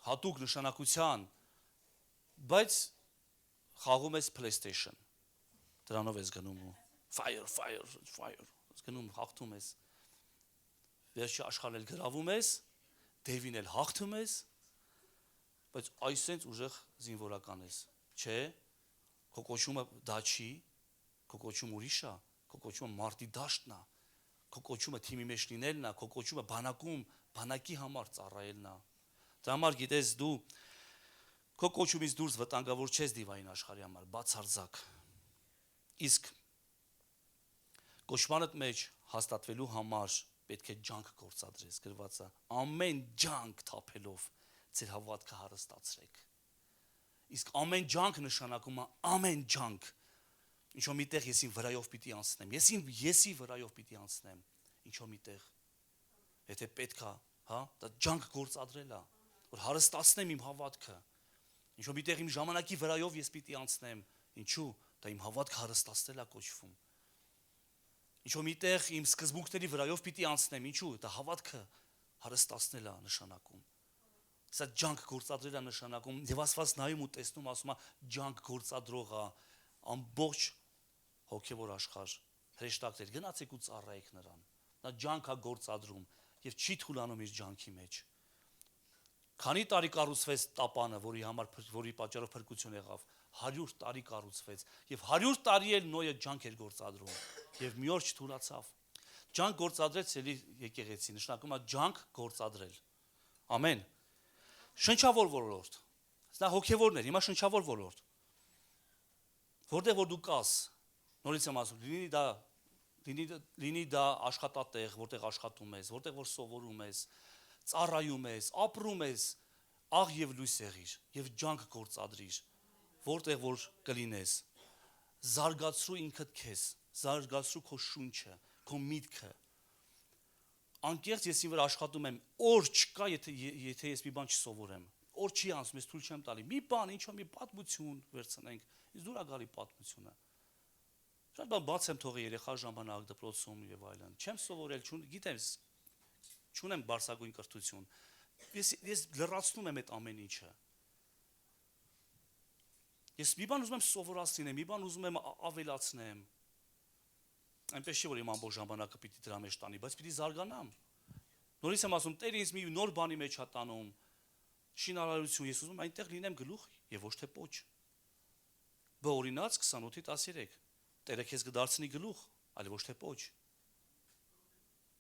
հատուկ նշանակության, բայց խաղում ես PlayStation, դրանով ես գնում ու fire, գնում հաղթում ես, վերջի աշխարհել գրավում ես, դևին էլ հաղթում ես, բայց այսենց ուժեղ զինվորական ես, չէ, քո կոչումը դա չի, քո կոչումը ուրիշ է, քո կոչումը մարտի դաշտն է, քո կոչումը թիմի մեջ լինելն է, քո կոչումը բանակում, բանակի համար ծառայելն է։ Դրա համար գիտես դու քո կոչումից դուրս վտանգավոր չես դիվային աշխարհի համար, բացարձակ։ Իսկ կոչմանդ մեջ հաստատվելու համար պետք է ջանք գործադրես, գրված է, ամեն ջանք թափելով ձեր հավատքը հարստացրեք։ Իսկ ամեն ջանք նշանակում է ամեն ջանք, ինչ-որ միտեղ եսին վրայով պիտի անցնեմ, եսի վրայով պիտի անցնեմ, ինչ-որ միտեղ, եթե պետք է, հա, դա ջանք գործադրել է, որ հարստացնեմ իմ հավատքը, ինչ-որ միտեղ իմ ժամանակի վրայով ես պիտի անցնեմ, ինչու, դա իմ հավատքը հարստացնել է կոչվում, ինչ-որ միտեղ իմ սկզբունքների վրայով պիտի անցնեմ, ինչու, դա հավատքը հարստացնել է նշանակում, սա ջանք գործադրել է նշանակում, եւ Աստված նայում ու տեսնում, ասում է ջանք գործադրողը, ամբողջ հոգևոր աշխարհ, հրեշտակներ, գնացեք ու ծառայեք նրան, նա ջանք է գործադրում եւ չի թուլանում իր ջանքի մեջ։ Քանի տարի կառուցվեց տապանը, որի պատճառով փրկություն եղավ, 100 տարի կառուցվեց եւ 100 տարի էլ Նոյը ջանք էր գործադրում եւ մի օր չթուլացավ։ Ջանք գործադրեց էլի եկեղեցի, նշանակում է ջանք գործադրել։ Ամեն։ Շնչավոր ոլորտ։ Դա հոգևորներ, հիմա շնչավոր ոլորտ։ Որտեղ որ դու կաս, նորից եմ ասում, լինի դա աշխատատեղ, որտեղ աշխատում ես, որտեղ որ սովորում ես, ծառայում ես, ապրում ես, աղ եւ լույս եղիր եւ ջանք գործադրիր, որտեղ որ կլինես, զարգացրու ինքդ քեզ, զարգացրու քո շունչը, քո միտքը։ Անկեղծ ես ինձ վրա աշխատում եմ, օր չկա, եթե ես մի բան չսովորեմ, օր չի անցում, ես թույլ չեմ տալի, մի բան, ինչ-որ մի պատմություն վերցնենք, ինձ դուր է գալի պատմությունը։ Շատ բան բաց եմ թողի երեխա ժամանակ դպրոցում եւ այլն, չեմ սովորել, գիտեմ, չունեմ բարձրագույն կրթություն, ես լրացնում եմ այդ ամեն ինչը։ Ես մի բան ուզում եմ սովորացնեմ, մի բան ուզում եմ ավելացնեմ, այնպես չի, որ իմ ամբողջ ժամանակը պիտի դրա մեջ տանի, բայց պիտի զարգանամ։ Նորից եմ ասում, Տերը ինձ մի նոր բանի մեջ է տանում, շինարարություն, ես ուզում եմ այնտեղ լինեմ գլուխ եւ ոչ թե պոչ։ Օրինաց 28:13, Տերը քեզ կդարձնի գլուխ, այլ ոչ թե պոչ։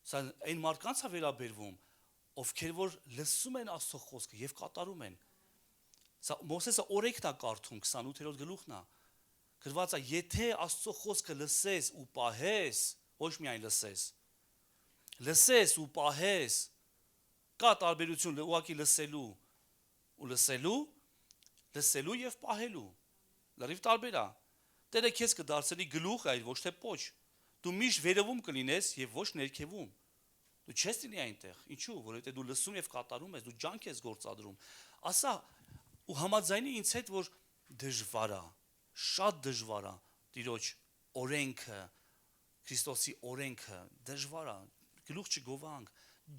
Սա այն մարդկանց է վերաբերվում, ովքեր որ լսում են Աստծո խոսքը եւ կատարում են։ Սա Մովսեսը օրենքն է կարդում 28-րդ գլուխն է։ Գրված է, եթե Աստծո խոսքը լսես ու պահես, ոչ միայն լսես ու պահես, կա տարբերություն ուղղակի լսելու եւ պահելու։ Լրիվ տարբեր է։ Տերը քեզ կդարձնի գլուխ, այլ ոչ թե պոչ։ Դու միշտ վերևում կլինես եւ ոչ ներքևում։ Դու չես լինի այնտեղ։ Ինչու՞, որովհետեւ դու լսում եւ կատարում ես, դու ջանք ես գործադրում։ Ասա ու համաձայնի ինձ հետ, որ դժվար է, շատ դժվար է Տիրոջ օրենքը, Քրիստոսի օրենքը դժվար է, գլուխ չգովանք,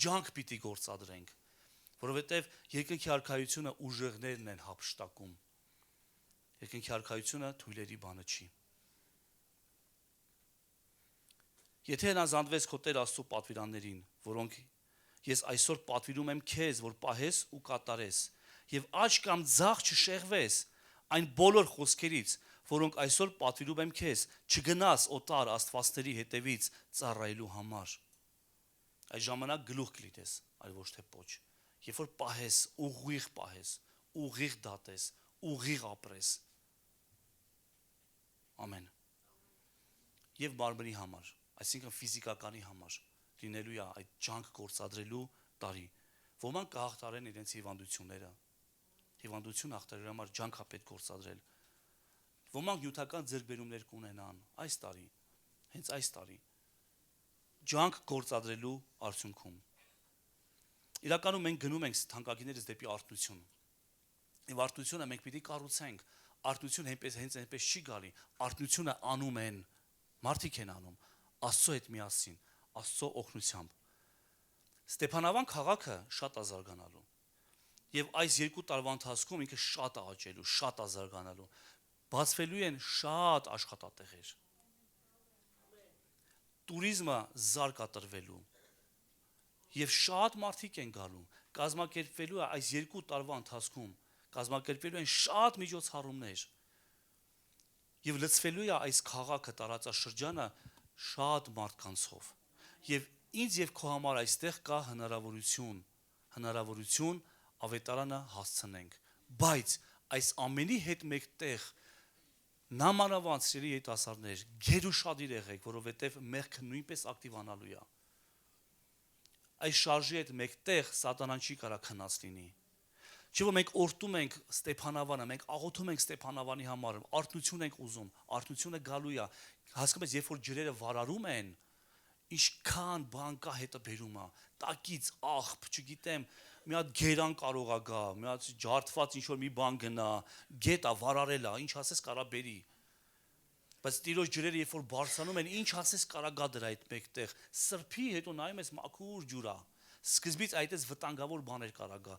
ջանք պիտի գործադրենք, որովհետև երկնքի արքայությունը ուժեղներն են հափշտակում։ Երկնքի արքայությունը թույլերի բանը չի։ Եթե հնազանդվես քո Տեր Աստծո պատվիրաններին, որոնք ես այսօր պատվիրում եմ քեզ, որ պահես ու կատարես, եւ աչք կամ ձախ չշեղվես այն բոլոր խոսքերից, որոնք այսօր պատվիրում եմ քեզ, չգնաս օտար աստվածների հետևից ծառայելու համար։ Այդ ժամանակ գլուխ կլիտես, այլ ոչ թե պոչ։ Երբ որ պահես, ուղիղ դատես, ուղիղ ապրես։ Ամեն։ Եվ մարմնի համար, այսինքն ֆիզիկականի համար լինելու է այդ ջանք գործադրելու տարի։ Ոմանք կհաղթարեն իրենց հիվանդությունները։ Հիվանդություն հաղթարելու համար ջանք է պետք գործադրել։ Ոմանք նյութական ձեռքբերումներ կունենան այս տարի, հենց այս տարի։ Ջանք գործադրելու արդյունքում։ Իրականում մենք գնում ենք թանկագիներս դեպի արթնություն։ Եվ արթնությունը մենք պիտի կառուցենք։ Արթնությունը հենց այնպես չի գալի։ Արթնությունը անում են, մարդիկ են անում, Աստծո հետ միասին, Աստծո օգնությամբ։ Ստեփանավան քաղաքը շատ է զարգանալու։ Եվ այս 2 տարվա ընթացքում ինքը շատ է աճելու, շատ է զարգանալու։ Բացվելու են շատ աշխատատեղեր։ Տուրիզմը զարգատրվելու։ Եվ շատ մարդիկ են գալու, կազմակերպվելու է այս 2 տարվա ընթացքում, կազմակերպվելու են շատ միջոցառումներ։ Եվ լցվելու է այս քաղաքը, տարածաշրջանը շատ մարդկանցով։ Եվ ինձ եւ քո համար այստեղ կա հնարավորություն ավետարանը հասցնենք։ Բայց այս ամենի հետ մեկտեղ նամանավանց սիրելի երիտասարդներ, գերուշադիր եղեք, որովհետեւ մեղքը նույնպես ակտիվանալու է։ Այս շարժի հետ մեկտեղ սատանան չի կարա քնած լինի։ Չէ՞ որ մենք օրտում ենք Ստեփանավանը, մենք աղոթում ենք Ստեփանավանի համար, արթնություն ենք ուզում, արթնությունը գալու է։ Հասկանում ես, երբ որ ջրերը վարարում են, ինչքան բան կա հետը բերում է, տակից աղբ, չգիտեմ, մի հատ գերան կարող է գա, մի հատ ջարդված ինչ որ մի բան գնա, գետա վարարել է, ինչ ասես կարա բերի։ Բայց Տիրոջ ջրերը երբ որ բարձրանում են, ինչ ասես կարա գա դրա այդ մեկտեղ, սրբի հետո նայում ես մաքուր ջուր է։ Սկզբից այդպես վտանգավոր բաներ կարա գա։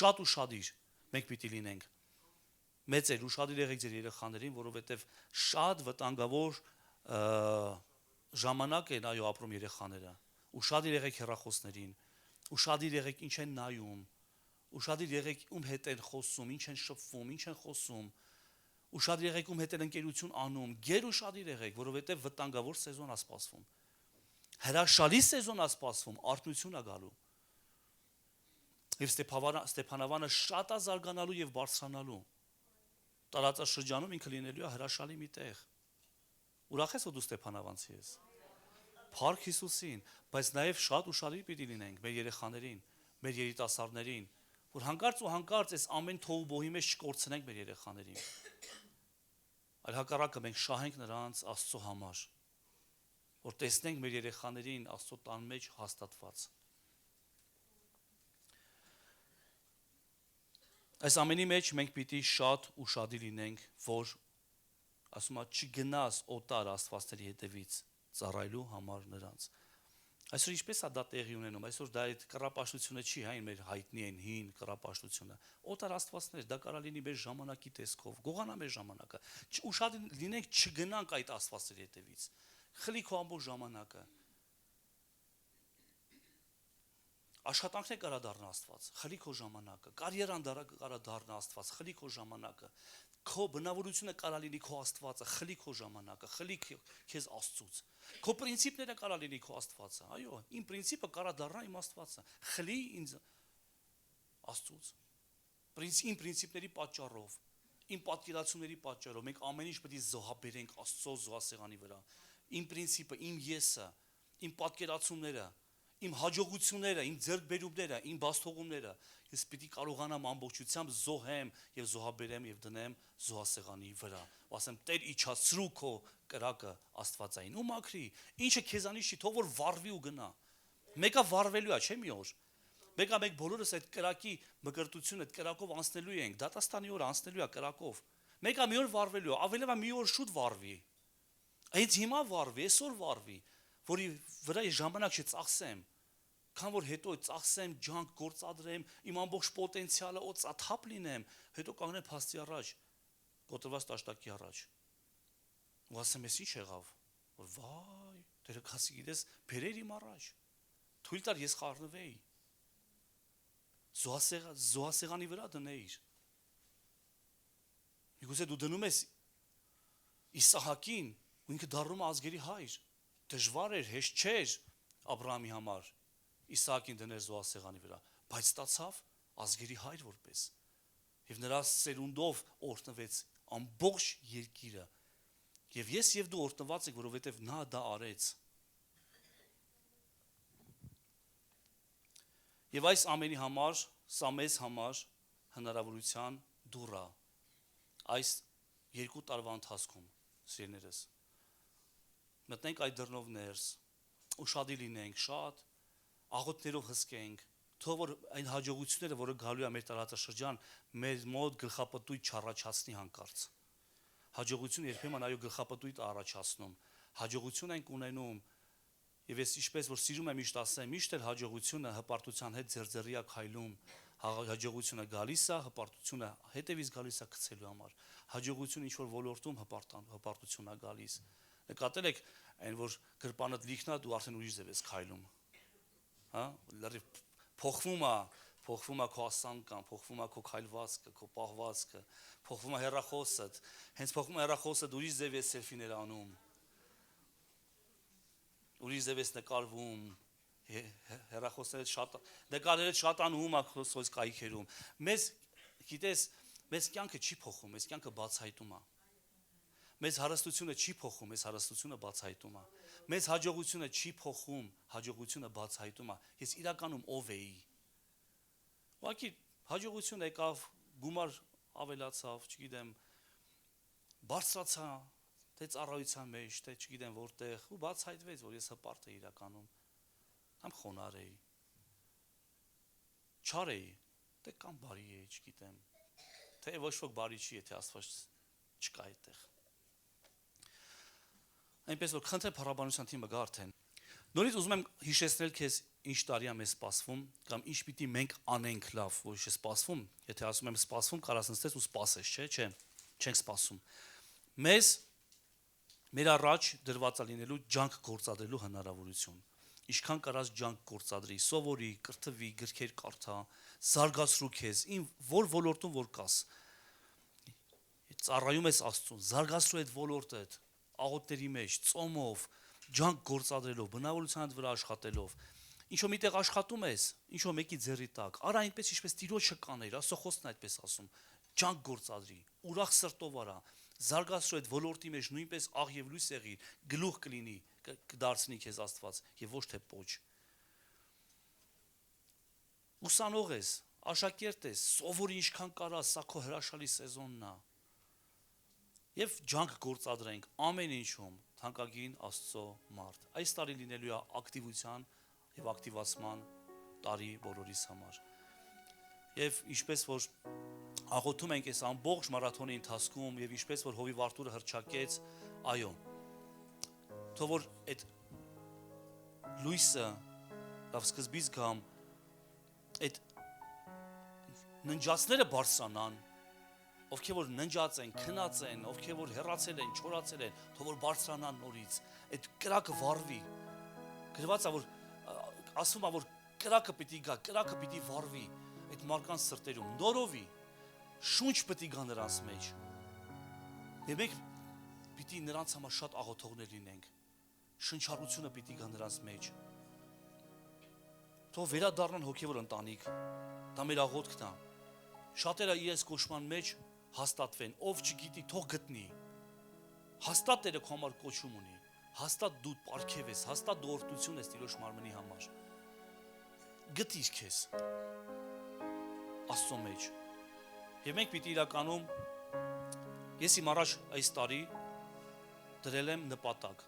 Շատ ուշադիր մենք պիտի լինենք։ Մեծեր ուշադիր եղեք ձեր երեխաներին, որովհետև շատ վտանգավոր ժամանակ են այո ապրում երեխաները։ Ուշադիր եղեք հեռախոսներին, ուշադիր եղեք ինչ են նայում, ուշադիր եղեք ում հետ են խոսում, ինչ են շփվում, ինչ են խոսում, ուշադիր եղեք ում հետ են ընկերություն անում, գերուշադիր եղեք, որովհետև վտանգավոր սեզոն է սպասվում։ Հրաշալի սեզոն է սպասվում, արթնություն է գալու։ Եվ Ստեփանավանը շատ է զարգանալու եւ բարձրանալու։ Տարածաշրջանում ինքը լինելու է հրաշալի մի տեղ։ Ուրախ ես, որ դու Ստեփանավանցի ես։ Փառք Հիսուսին, բայց նաեւ շատ ուշադիր պիտի լինենք մեր երեխաներին, մեր երիտասարդներին, որ հանկարծ ու հանկարծ այս ամեն թողուբոհի մեջ չկորցնենք մեր երեխաներին։ Այլ հակառակը մենք շահենք նրանց Աստծո համար, որ տեսնենք մեր երեխաներին Աստծո տան մեջ հաստատված։ Այս ամենի մեջ մենք պիտի շատ ուշադիր լինենք, որ ասում է չգնաս օտար աստվածների հետևից ծառայելու համար նրանց։ Այսօր ինչպես է դա տեղի ունենում, այսօր դա այդ կռապաշտությունը չի, հա, մեր հայտնի են հին կռապաշտությունը։ Օտար աստվածներ, դա կարա լինի մեր ժամանակի տեսքով, գողանա մեր ժամանակը։ Ուշադիր լինենք չգնանք այդ աստվածների հետևից։ Խլի քո ամբողջ ժամանակը։ Աշխատանքն է կարա դառնա Աստված, խլի քո ժամանակը, կարիերան կարա դառնա Աստված, խլի քո ժամանակը, քո բնավորությունը կարա լինի քո Աստվածը, խլի քո ժամանակը, խլի քեզ Աստծուց, քո պրինցիպները կարա լինի քո Աստվածը, այո, իմ պրինցիպը կարա դառնա իմ Աստվածը, խլի ինձ Աստծուց, իմ պրինցիպների պատճառով, իմ պատկերացումների պատճառով, մենք ամեն ինչ պետք է զոհաբերենք Աստծո զոհասեղանի վրա, իմ պրինցիպը, իմ եսը, իմ պատկերացումները, իմ հաջողությունները, իմ ձեռքբերումները, իմ բաստողումները, ես պիտի կարողանամ ամբողջությամբ զոհեմ եւ զոհաբերեմ եւ դնեմ զոհասեղանի վրա։ Ու ասեմ, Տեր իջացրու քո կրակը Աստվածային ու մաքրի։ Ինչը քեզանից չի, թող որ վառվի ու գնա։ Մեկը վառվելու է, չէ՞ մի օր։ Մեկը մենք բոլորս այդ կրակի մկրտությունը, այդ կրակով անցնելու ենք, դատաստանի օրը անցնելու է կրակով։ Մեկը մի օր վառվելու, ավելևա մի օր շուտ վառվի։ Այդ հիմա վառվի, այսօր վառվի, որի վրա ես ժամանակ չծախսեմ, քան որ հետո ծախսեմ, ջանք գործադրեմ, իմ ամբողջ պոտենցիալը օծաթափ լինեմ, հետո կանգնեմ փաստի առաջ, կոտրված տաշտակի առաջ։ Ու ասեմ, ես ինչ եղավ, որ վայ, Տերը կասի, գիտես, բերեր իմ առաջ, թույլ տար ես խառնվեի, զոհասեղանի վրա դնեիր։ Միգուցե դու դնում ես Իսահակին, ու ինքը դառնում է ազգերի հայր, դժվար էր, հեշտ չէր Աբրահամի համար Իսահակին դներ զոհասեղանի վրա, բայց ստացավ ազգերի հայր որպես, եւ նրա սերունդով օրհնվեց ամբողջ երկիրը, եւ ես եւ դու օրհնված ենք, որովհետեւ նա դա արեց։ Եվ այս ամենի համար, սա մեզ համար հնարավորության դուռ է այս 2 տարվա ընթացքում, սիրելիներս, մտնենք այդ դռնով ներս, ուշադիր լինենք, շատ աղոթներով հսկենք, թող որ այն հաջողությունները, որը գալու է մեր տարածաշրջան, մեր մոտ գլխապտույտ չառաջացնի հանկարծ։ Հաջողություն երբեմն այո գլխապտույտ առաջացնում, հաջողություն ենք ունենում, եւ ես ինչպես որ սիրում եմ միշտ ասեմ, միշտ էլ հաջողությունը հպարտության հետ ձեռձեռիա քայլում, հաջողությունը գալիս է, հպարտությունը հետևից գալիս է գցելու համար, հաջողությունը ինչ որ ոլորտում հպարտություն է գալիս։ Նկատել եք այն որ գրպանդ լիքնա դու արդեն ուրիշ ձև ես քայլում, հա, լրիվ փոխվում է քո ասանկան, փոխվում է քո քայլվածքը, քո պահվածքը, փոխվում է հեռախոսդ, հենց փոխվում է հեռախոսդ, ուրիշ ձև ես սելֆիներ անում, ուրիշ ձև ես նկարվում, հեռախոսները շատ, նկարները շատ անում է սոց կայքերում, մեզ, գիտես, մեզ կյանքը չի փոխում, մեզ կյանքը բացահայտում է, մեզ հարստությունը չի փոխում, մեզ հարստությունը բացահայտում է, մեզ հաջողությունը չի փոխում, հաջողությունը բացահայտում է, ես իրականում ով էի, ուղղակի հաջողություն եկավ, գումար ավելացավ, չգիտեմ, բարձրացա, թե ծառայության մեջ, թե չգիտեմ որտեղ, ու բացահայտվեց, որ ես հպարտ էի իրականում, կամ խոնարհ էի, չար էի, թե կամ բարի էի, չգիտեմ, թե ոչ ոք բարի չի, եթե Աստված չկա այդտեղ։ Այնպես որ խնդրեմ փառաբանության թիմը գա արդեն։ Նորից ուզում եմ հիշեցնել քեզ ինչ տարի է մեզ սպասվում, կամ ինչ պիտի մենք անենք լավ, ոչ թե սպասվում, եթե ասում եմ սպասվում, կարաս նստես ու սպասես, չէ, չենք սպասում։ Մեզ մեր առաջ դրված է լինելու ջանք գործադրելու հնարավորություն։ Ինչքան կարաս ջանք գործադրի, սովորի, կրթվի, գրքեր կարդա, զարգացրու քեզ, որ ոլորտում որ կաս։ Ծառայում ես Աստծուն, զարգացրու այդ ոլորտը, աղոթների մեջ, ծոմով, ջանք գործադրելով, բնավորության վրա աշխատելով, ինչ-որ միտեղ աշխատում ես, ինչ-որ մեկի ձեռի տակ, արա այնպես ինչպես Տիրոջը կաներ, Աստծո խոսքն այդպես ասում, ջանք գործադրի, ուրախ սրտով արա, զարգացրու այդ ոլորտի մեջ նույնպես աղ եւ լույս եղի, գլուխ կլինի, կդարձնի քեզ Աստված եւ ոչ թե պոչ։ Ուսանող ես, աշակերտ ես, սովորի ինչքան կարաս, սա քո հրաշալի սեզոնն է։ Եվ ջանք գործադրենք ամեն ինչում, թանկագին Աստծո մարդ։ Այս տարի լինելու է ակտիվության եւ ակտիվացման տարի բոլորիս համար։ Եվ ինչպես որ աղոթում ենք այս ամբողջ մարաթոնի ընթացքում եւ ինչպես որ Հովիվ Արտուրը հռչակեց, այո, թող որ այդ լույսը լավ սկզբից գամ, այդ ննջածները բարձրանան, ովքեր որ ննջած են, քնած են, ովքեր որ հեռացել են, չորացել են, թող որ բարձրանան նորից, այդ կրակը վառվի։ Գրված է որ ասում է որ կրակը պիտի գա, կրակը պիտի վառվի այդ մարդկանց սրտերում, նորովի, շունչ պիտի գա նրանց մեջ։ Եվ մենք պիտի նրանց համար շատ աղոթողներ լինենք, շնչառությունը պիտի գա նրանց մեջ։ Թող վերադառնան հոգևոր ընտանիք, դա մեր աղոթքն է։ Շատերը իրենց կոչման մեջ հաստատվեն, ով չգիտի, թող գտնի։ Հաստատ Տերը քո համար կոչում ունի, հաստատ դու պարգև ես, հաստատ դու օրհնություն ես Տիրոջ մարմնի համար։ Գտիր քեզ Աստծո մեջ։ Եվ մենք պիտի իրականում, ես իմ առաջ այս տարի դրել եմ նպատակ,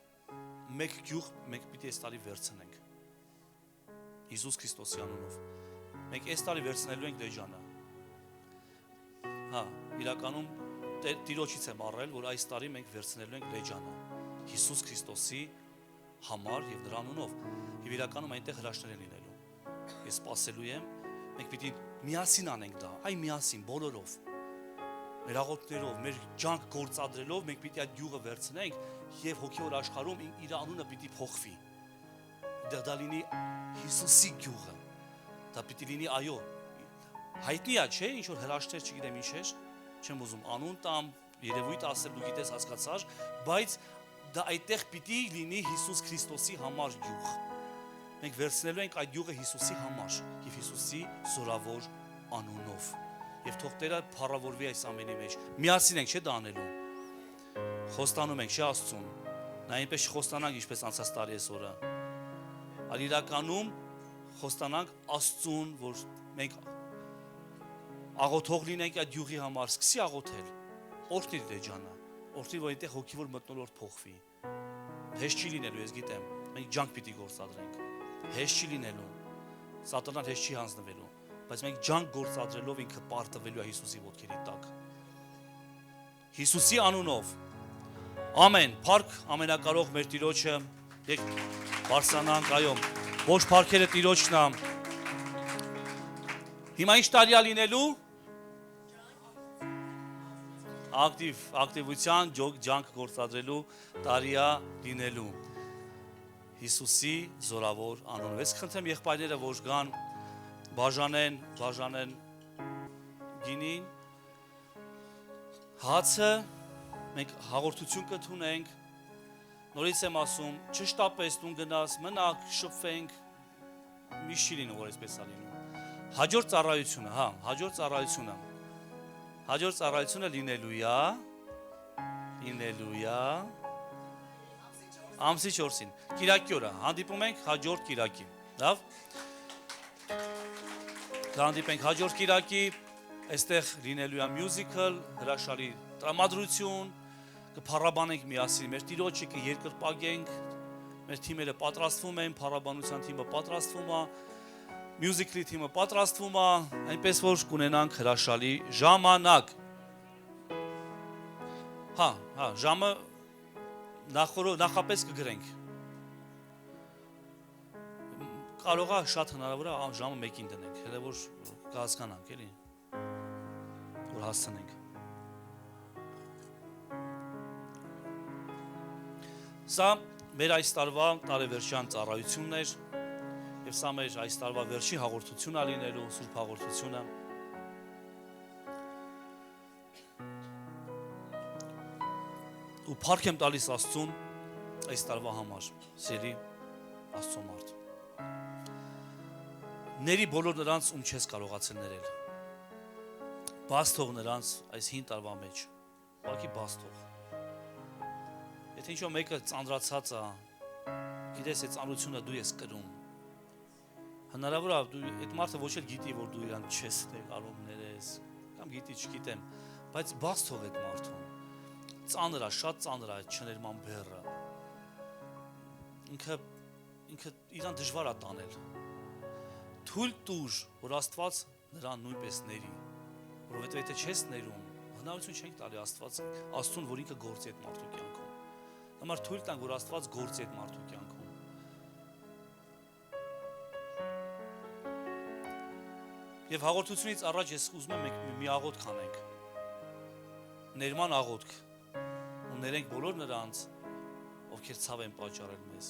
մեկ գյուղ մենք պիտի այս տարի վերցնենք, Հիսուս Քրիստոսի անունով, մենք այս տարի վերցնելու ենք Դեջանը, հա, իրականում Տիրոջից եմ առել, որ այս տարի մենք վերցնելու ենք Լեջանը Հիսուս Քրիստոսի համար եւ նրա անունով։ Եվ իրականում այնտեղ հրաշքներ են լինելու։ Ես սպասելու եմ, մենք պիտի միասին անենք դա, այ միասին բոլորով։ Մեր աղոթքներով, մեր ջանք գործադրելով մենք պիտի այդ գյուղը վերցնենք եւ հոգեոր աշխարհում իր անունը պիտի փոխվի։ Դա լինի Հիսուսի գյուղը։ Դա պիտի լինի այո։ Հայտնի է, չէ՞, ինչ որ հրաշքներ չգիտեմ ինչ էր, չեմ ուզում անուն տամ, երևույթ ասել, դու գիտես, հասկացար, բայց դա այդտեղ պիտի լինի Հիսուս Քրիստոսի համար գյուղ։ Մենք վերցնելու ենք այդ գյուղը Հիսուսի համար եւ Հիսուսի զորավոր անունով։ Եվ թող Տերը փառավորվի այս ամենի մեջ։ Միասին ենք, չէ՞ դա անելու։ Խոստանում ենք, չէ՞ Աստծուն։ Նա այնպես խոստանանք, ինչպես անցած տարի այսօրը։ Այլ իրականում խոստանանք Աստծուն, որ մենք աղոթող լինենք այդ գյուղի համար, սկսի աղոթել։ Օրհնիր Լեջանը, օրհնիր, որ այնտեղ հոգիվոր մթնոլորտ փոխվի։ Հեշտ չի լինելու, ես գիտեմ։ Մենք ջանք պիտի գործադրենք։ Հեշտ չի լինելու։ Սատանան հեշտ չի հանձնվելու, բայց մենք ջանք գործադրելով ինքը պարտվելու է Հիսուսի ոտքերի տակ։ Հիսուսի անունով։ Ամեն։ Փառք ամենակարող մեր Տիրոջը։ Եք բարձրանանք, այո։ Ոչ փառքերը Տիրոջն է։ Հիմա ինչ տարի է լինելու։ Ակտիվության ջանք գործադրելու տարի է լինելու։ Հիսուսի զորավոր անունով։ Ես խնդրեմ եղբայրները, որ գան բաժանեն գինին, հացը, մենք հաղորդություն կթունենք, նորից եմ ասում, չշտապես տուն գնաս, մնաք, շփվենք, միշտ չի լինում, որ այսպես է լինում։ Հաջորդ ծառայությունը լինելու է, ամսի 4-ին, Կիրակի օրը, հանդիպում ենք հաջորդ Կիրակի, լավ, հանդիպենք հաջորդ Կիրակի, այստեղ լինելու է մյուզիկլ, հրաշալի տրամադրություն, կփառաբանենք միասին, մեր Տիրոջը կերկրպագենք, մեր թիմերը պատրաստվում են, փառաբանության թիմը պատրաստվում է, մյուզիկլի թիմը պատրաստվում է, այնպես որ կունենանք հրաշալի ժամանակ։ Ժամը նախապես կգրենք։ Կարող է շատ հնարավոր է ժամը 1-ին դնենք, հենց որ կհասկանանք, էլի, որ հասցնենք։ Սա մեր այս տարվա տարեվերջյան ծառայությունն էր, եւ սա մեր այս տարվա վերջի հաղորդությունն է լինելու, սուրբ հաղորդությունը։ Ու փառք եմ տալիս Աստծուն այս տարվա համար, սիրելի Աստծո մարդ։ Ների բոլոր նրանց, ում չես կարողացել ներել։ Բաց թող նրանց այս 5 տարվա մեջ, ուղղակի բաց թող։ Եթե ինչ-որ մեկը ծանրացած է, գիտես, այդ ծանրությունը դու ես կրում։ Հնարավոր է այդ մարդը ոչ էլ գիտի, որ դու իրան չես կարող ներես, կամ գիտի, չգիտեմ, բայց բաց թող այդ մարդուն։ Ծանր է, շատ ծանր է այդ չներման բեռը։ Ինքը իրան դժվար է տանել։ Թույլ տուր, որ Աստված նրան նույնպես ների, որովհետև եթե չես ներում, հնարավորություն չենք տալի Աստծուն, որ ինքը գործի այդ մարդու կյանքում։ Համար թույլ տանք, որ Աստված գործի այդ մարդու կյանքում։ Եվ հաղորդությունից առաջ ես ուզում եմ մի աղոթք անենք։ Ներման աղոթք։ Ու ներենք բոլոր նրանց, ովքեր ցավ են պատճառել մեզ։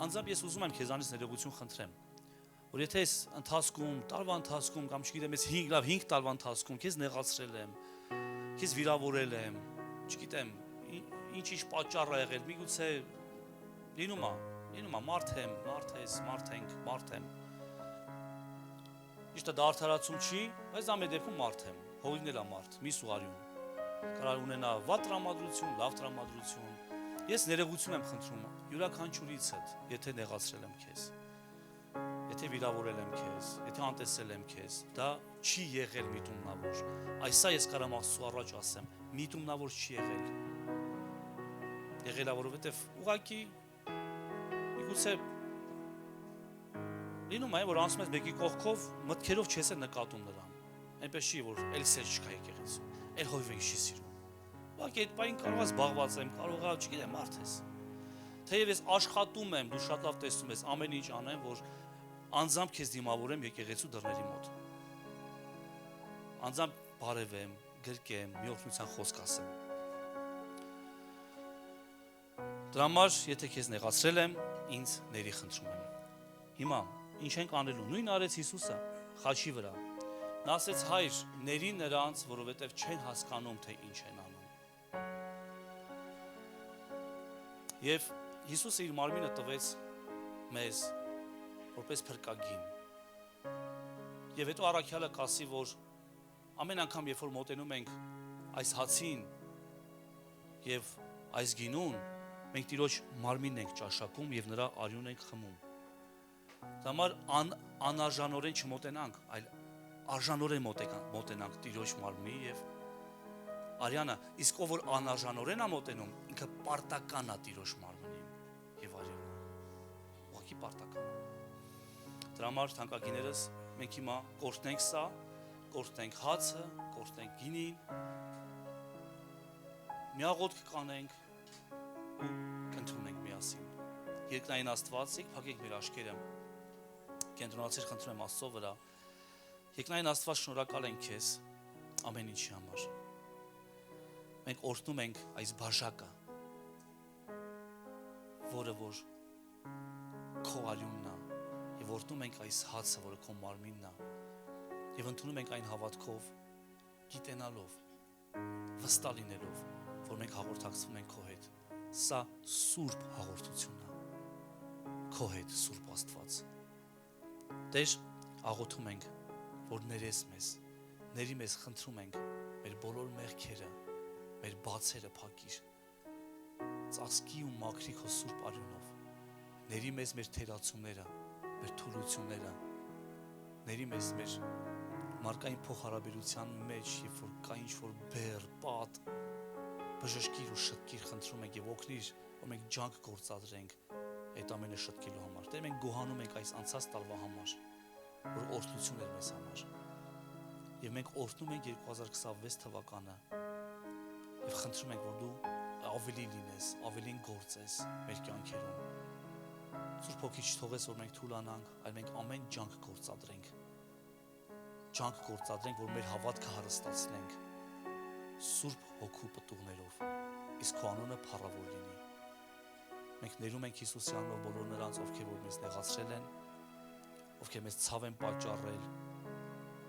Անձամբ ես ուզում եմ քեզանից ներողություն խնդրեմ, որ եթե ես ընթացքում, տարվա ընթացքում կամ չգիտեմ, ես 5 տարվա ընթացքում քեզ նեղացրել եմ, քեզ վիրավորել եմ, չգիտեմ, ինչ պատճառ ա եղել, միգուցե լինում է, մարդ եմ։ Իշտը դա արդարացում չի, բայց դա մեր դեպքում մարդ եմ, հողին էլ է մարդ, մի սուղարյուն։ Կարող ունենա վատ տրամադրություն, լավ տրամադրություն։ Ես ներողություն եմ խնդրում յուրաքանչյուրիցդ, եթե նեղացրել եմ քեզ, եթե վիրավորել եմ քեզ, եթե անտեսել եմ քեզ, դա չի եղել միտումնավոր։ Այսա ես կարամ Աստծո առաջ ասեմ, միտումնավոր չի եղել։ Եղել է, որովհետև ուղղակի միգուցե լինում է, որ անցում ես մեկի կողքով, մտքերով չես նկատում նրան։ Այնպես չի, որ էլ սեր չկա եկեղեցում, էլ հովիվենք չի սիրում։ Ուղղակի այդ բային կարող ես զբաղված եմ, կարող է, չգիտեմ, մարդ ես։ Թեև ես աշխատում եմ, դու շատ լավ տեսնում ես, ամեն ինչ անեմ, որ անձամբ քեզ դիմավորեմ եկեղեցու դռների մոտ։ Անձամբ բարևեմ, գրկեմ, մի օգնության խոսք ասեմ։ Դրա համար, եթե քեզ նեղացրել եմ, ինձ ների խնդրում եմ։ Հիմա ինչ ենք անելու։ Նույն արեց Հիսուսը խաչի վրա։ Նա ասեց հայր, ների նրանց, որովհետև չեն հասկանում, թե ինչ են անում։ Եվ Հիսուսը իր մարմինը տվեց մեզ որպես փրկագին։ Եվ հետո առաքյալը կասի, որ ամեն անգամ, երբ որ մոտենում ենք այս հացին եւ այս գինուն, մենք Տիրոջ մարմինն ենք ճաշակում եւ նրա արյունն ենք խմում։ Դա համար անարժանորեն չմոտենանք, այլ արժանորեն մոտենանք Տիրոջ մարմնի եւ արյանը, իսկ ով որ անարժանորեն է մոտենում, ինքը պարտական է Տիրոջ մարմնին եւ արյունին։ Ուղղակի պարտական է։ Դրա համար թանկագիներս մենք հիմա կորտնենք սա, կորտնենք հացը, կորտնենք գինին, միաղոտ կանենք ու կընդունենք միասին։ Երկնային Աստված, եք փակեք մեր աչքերը, կենտրոնացիր խնդրում եմ Աստծո վրա։ Երկնային Աստված, շնորհակալ ենք քեզ ամեն ինչի համար։ Մենք օրհնում ենք այս բաժակը, որը որ քո արյունն է, եւ օրհնում ենք այս հացը, որը քո մարմինն է, եւ ընդունում ենք այն հավատքով, գիտենալով, վստահ լինելով, որ մենք հաղորդակցվում ենք քո հետ։ Սա սուրբ հաղորդություն է, քո հետ Սուրբ Աստված։ Տեր, աղոթում ենք, որ ներես մեզ, ների մեզ խնդրում ենք, մեր բոլոր մեղքերը, մեր բացերը փակիր, ծածկի ու մաքրի քո սուրբ արյունով, ների մեզ մեր թերացումները, մեր թուլությունները, ների մեզ մեր մարդկային փոխհարաբերության մեջ, երբ որ կա ինչ-որ բեռ, պատ, բժշկիր ու շտկիր խնդրում ենք եւ օգնիր, որ մենք ջանք գործադրենք այդ ամենը շտկելու համար։ Տեր, մենք գոհանում ենք այս անցած տարվա համար, որ օրհնություն էր մեզ համար։ Եվ մենք օրհնում ենք 2026 թվականը եւ խնդրում ենք, որ դու ավելի լինես, ավելին գործես մեր կյանքերում։ Սուրբ Հոգի չթողես, որ մենք թուլանանք, այլ մենք ամեն ջանք գործադրենք, որ մեր հավատքը հարստացնենք Սուրբ Հոգու պտուղներով, իսկ քո անունը փառավոր լինի։ Մենք ներում ենք Հիսուսի անունով բոլոր նրանց, ովքեր որ մեզ նեղացրել են, ովքեր մեզ ցավ են պատճառել,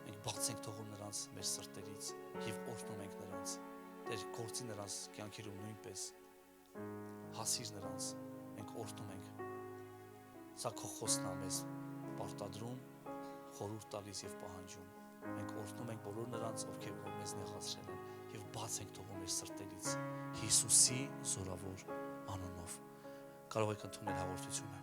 մենք բաց ենք թողում նրանց մեր սրտերից եւ օրհնում ենք նրանց։ Տեր, գործի նրանց կյանքերում նույնպես, հասիր նրանց, մենք օրհնում ենք։ Սա քո խոսքն է մեզ պարտադրում, խորհուրդ տալիս եւ պահանջում։ Մենք օրհնում ենք բոլոր նրանց, ովքեր որ մեզ նեղացրել են եւ բաց ենք թողում մեր սրտերից Հիսուսի զորավոր անունով։ Կարող եք ընդունել հաղորդությունը։